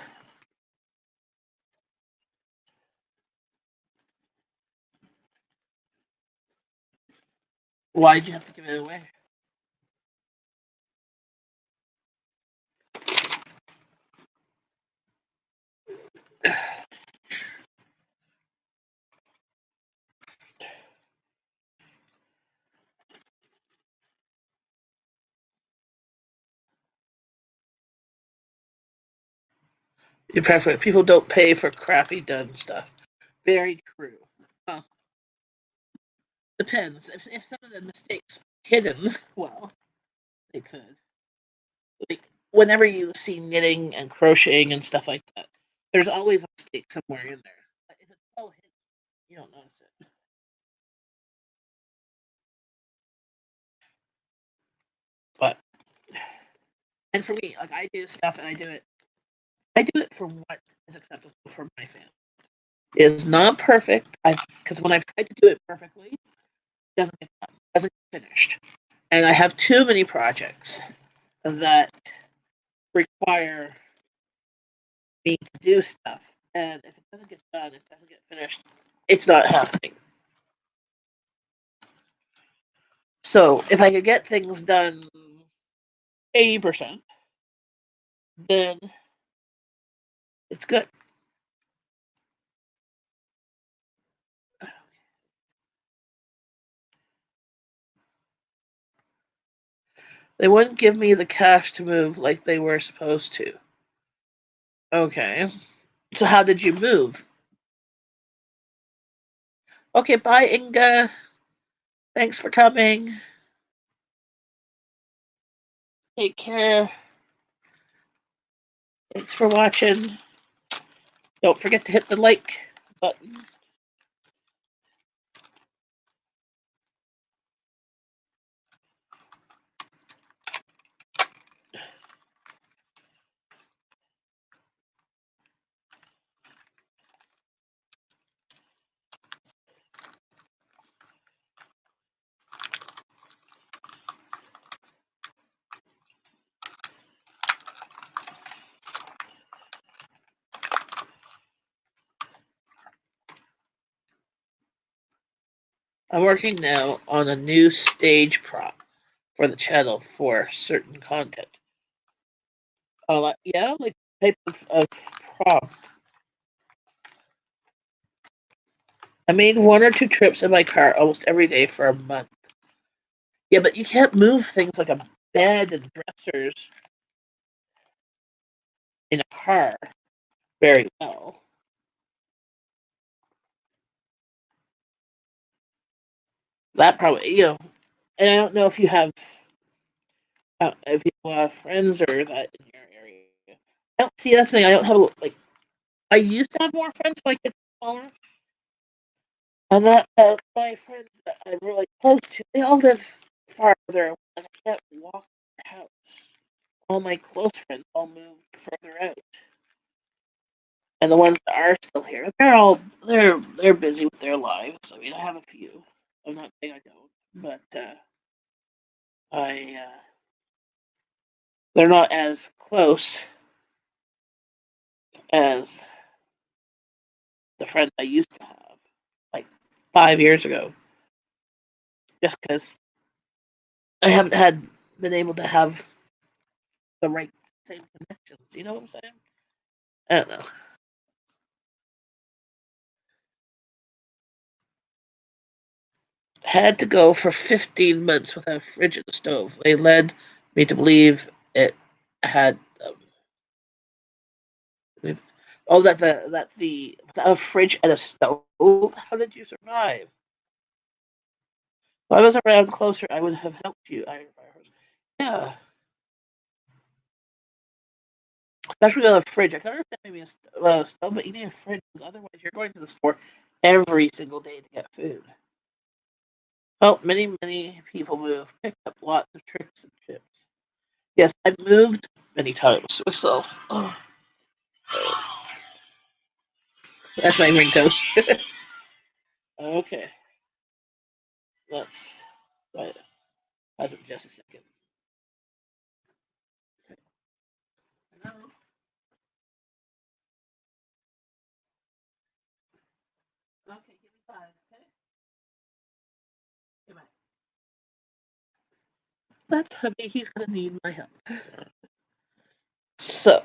Why'd you have to give it away? People don't pay for crappy done stuff. Very true. Well, depends. If some of the mistakes are hidden, well, they could. Like whenever you see knitting and crocheting and stuff like that, there's always a mistake somewhere in there. But if it's so hidden, you don't notice it. But and for me, like I do stuff and I do it. I do it for what is acceptable for my family. It is not perfect. I because when I've tried to do it perfectly, it doesn't get done, doesn't get finished, and I have too many projects that require me to do stuff. And if it doesn't get done, it doesn't get finished, it's not happening. So if I could get things done 80%, then it's good. They wouldn't give me the cash to move like they were supposed to. Okay. So how did you move? Okay, bye, Inga. Thanks for coming. Take care. Thanks for watching. Don't forget to hit the like button. I'm working now on a new stage prop for the channel for certain content. Yeah, like type of prop. I made one or two trips in my car almost every day for a month. Yeah, but you can't move things like a bed and dressers in a car very well. That probably, and I don't know if you have friends or that in your area. I don't see that's the thing. I don't have like I used to have more friends when I get smaller, and that my friends that I'm really close to, they all live farther, and I can't walk to their house. All my close friends all moved further out, and the ones that are still here, they're busy with their lives. I mean, I have a few. I'm not saying I don't, but I they're not as close as the friends I used to have, like 5 years ago. Just because I haven't been able to have the right same connections. You know what I'm saying? I don't know. Had to go for 15 months without a fridge in the stove. They led me to believe it had. Oh, that the without a fridge and a stove. How did you survive? If I was around closer, I would have helped you. Yeah, especially with a fridge. I can understand maybe a stove, but you need a fridge because otherwise you're going to the store every single day to get food. Oh, many people move, picked up lots of tricks and tips. Yes, I've moved many times myself. Oh, that's my ringtone. Okay, let's. Wait, hold on just a second. Hello? Okay, give me 5. Okay, goodbye. That's hubby. He's gonna need my help. So,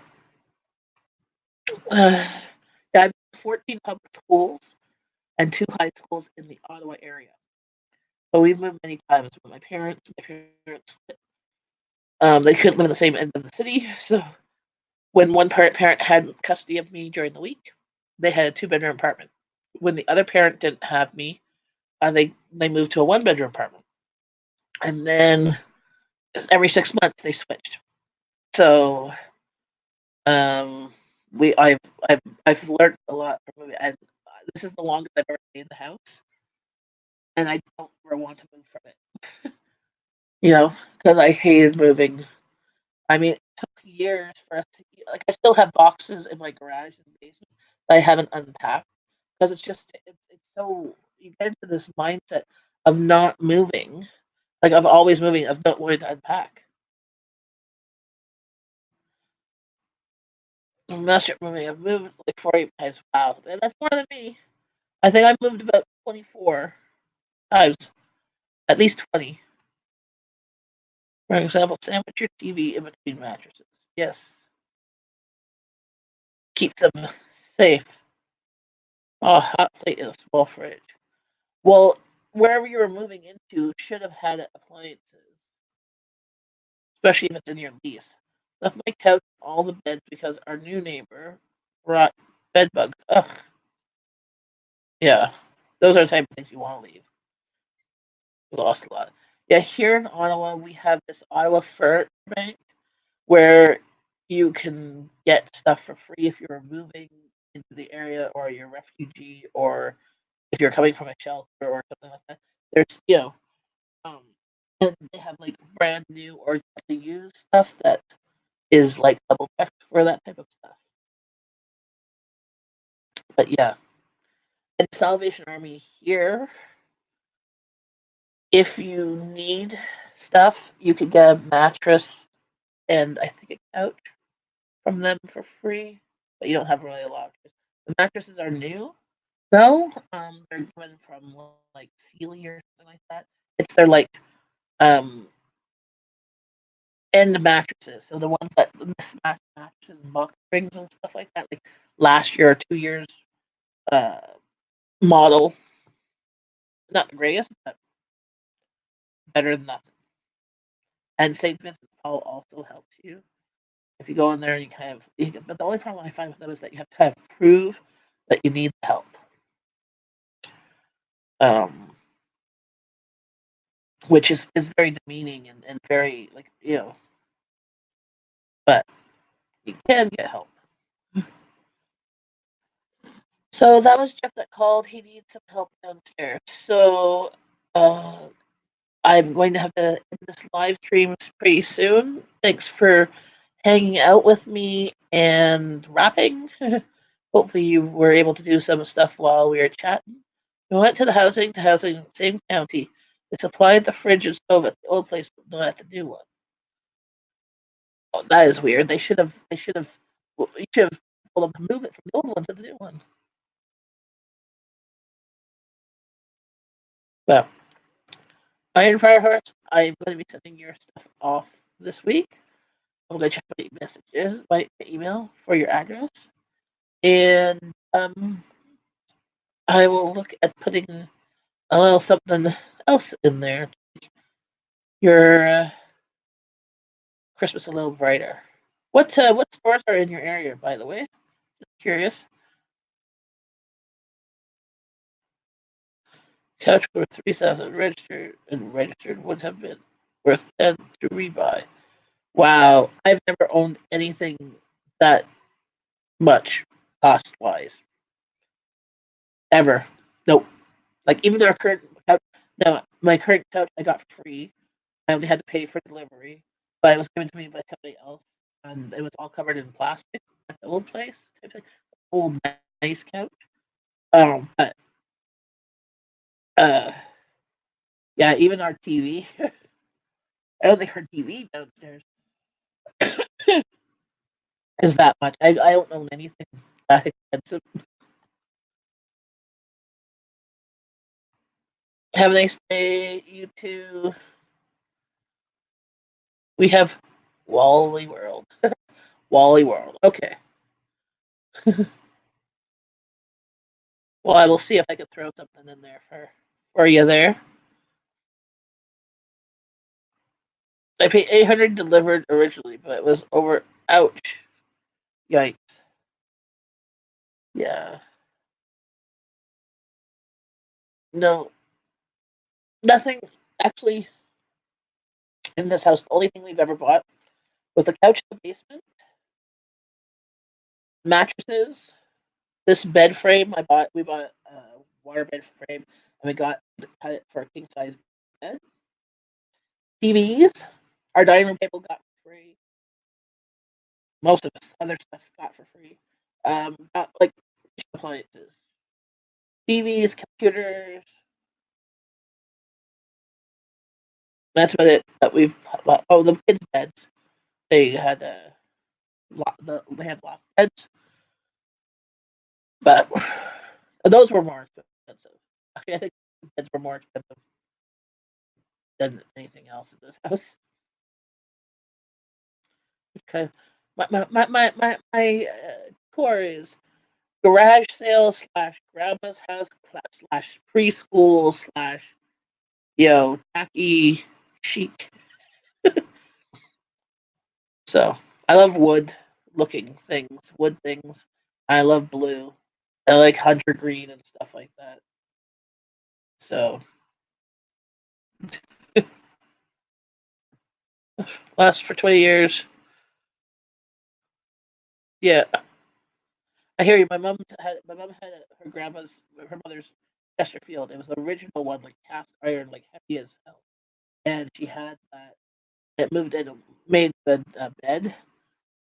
uh, yeah, I've 14 public schools and 2 high schools in the Ottawa area. But we've moved many times with my parents. My parents, they couldn't live in the same end of the city, so When one parent had custody of me during the week, they had a 2-bedroom apartment. When the other parent didn't have me, they moved to a 1-bedroom apartment, and then every 6 months they switched. So um, we I've learned a lot from moving, and this is the longest I've ever stayed in the house, and I don't ever want to move from it. Because I hated moving. I mean, it took years for us to like. I still have boxes in my garage and basement that I haven't unpacked because it's so you get into this mindset of not moving, like of always moving, of not wanting to unpack. Master moving, I've moved like 48 times. Wow, that's more than me. I think I've moved about 24 times, at least 20. For example, sandwich your TV in between mattresses. Yes, keep them safe. Oh, hot plate in a small fridge. Well, wherever you were moving into should have had appliances, especially if it's in your lease. Left my couch and all the beds because our new neighbor brought bed bugs. Ugh, yeah. Those are the type of things you want to leave. We lost a lot. Yeah, here in Ottawa, we have this Ottawa Fur Bank where you can get stuff for free if you're moving into the area or you're a refugee or if you're coming from a shelter or something like that. There's Um, and they have like brand new or used stuff that is like double checked for that type of stuff. But yeah, in Salvation Army here, if you need stuff, you could get a mattress and I think a couch from them for free, but you don't have really a lot of choice. The mattresses are new, though. They're given from like Sealy or something like that. It's their like um and the mattresses. So the ones that mismatched mattresses and box springs and stuff like that, like last year or 2 years uh, model. Not the greatest, but better than nothing. And St. Vincent de Paul also helps you. If you go in there and but the only problem I find with them is that you have to kind of prove that you need the help. Um, which is very demeaning and very but you can get help. So that was Jeff that called. He needs some help downstairs. So uh, I'm going to have to end this live stream pretty soon. Thanks for hanging out with me and rapping. Hopefully, you were able to do some stuff while we were chatting. We went to the housing, same county. They supplied the fridge and stove at the old place, but not at the new one. Oh, that is weird. You should have told them to move it from the old one to the new one. Well, Iron Firehorse, I'm going to be sending your stuff off this week. I'm going to check my messages, my email for your address, and I will look at putting a little something else in there. Your Christmas a little brighter. What stores are in your area, by the way? Just curious. Couch worth 3,000 registered would have been worth 10 to rebuy. Wow, I've never owned anything that much cost wise ever. Nope. Like even our current couch. No, my current couch I got for free. I only had to pay for delivery, but it was given to me by somebody else, and it was all covered in plastic at the old place. Type thing. Old nice couch. But uh, yeah, even our TV. I don't think our TV downstairs is that much. I don't own anything that expensive. Have a nice day, you two. We have Wally World. Wally World. Okay. Well, I will see if I can throw something in there for you there. I paid 800 delivered originally, but it was over. Ouch. Yikes. Yeah. No, nothing actually in this house. The only thing we've ever bought was the couch in the basement, mattresses, this bed frame. We bought a water bed frame, and we got it for a king size bed. TVs, our dining room table got for free. Most of us, other stuff got for free. Not like appliances, TVs, computers. That's about it that we've bought. Oh, the kids' beds. They had they had loft beds, but those were more expensive. Okay, I think the beds were more expensive than anything else in this house. Okay, my core is garage sale slash grandma's house slash preschool slash tacky chic. So I love wood looking things, wood things. I love blue. I like hunter green and stuff like that. So last for 20 years. Yeah, I hear you. My mom had her grandma's her mother's Chesterfield. It was the original one, like cast iron, like heavy as hell. And she had that. It moved in, made the bed,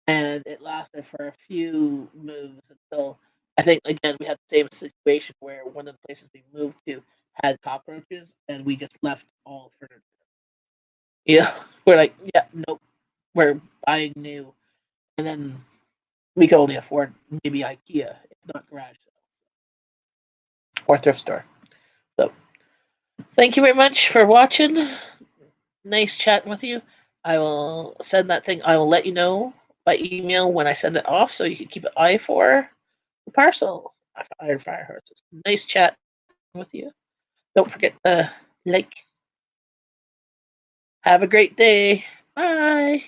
and it lasted for a few moves until I think again we had the same situation where one of the places we moved to had cockroaches, and we just left all furniture. Yeah, we're like, yeah, nope, we're buying new, and then we could only afford maybe IKEA, if not garage sales or thrift store. So thank you very much for watching. Nice chatting with you. I will send that thing. I will let you know by email when I send it off, so you can keep an eye for the parcel. Iron Fire Horses. Nice chat with you. Don't forget to like. Have a great day. Bye.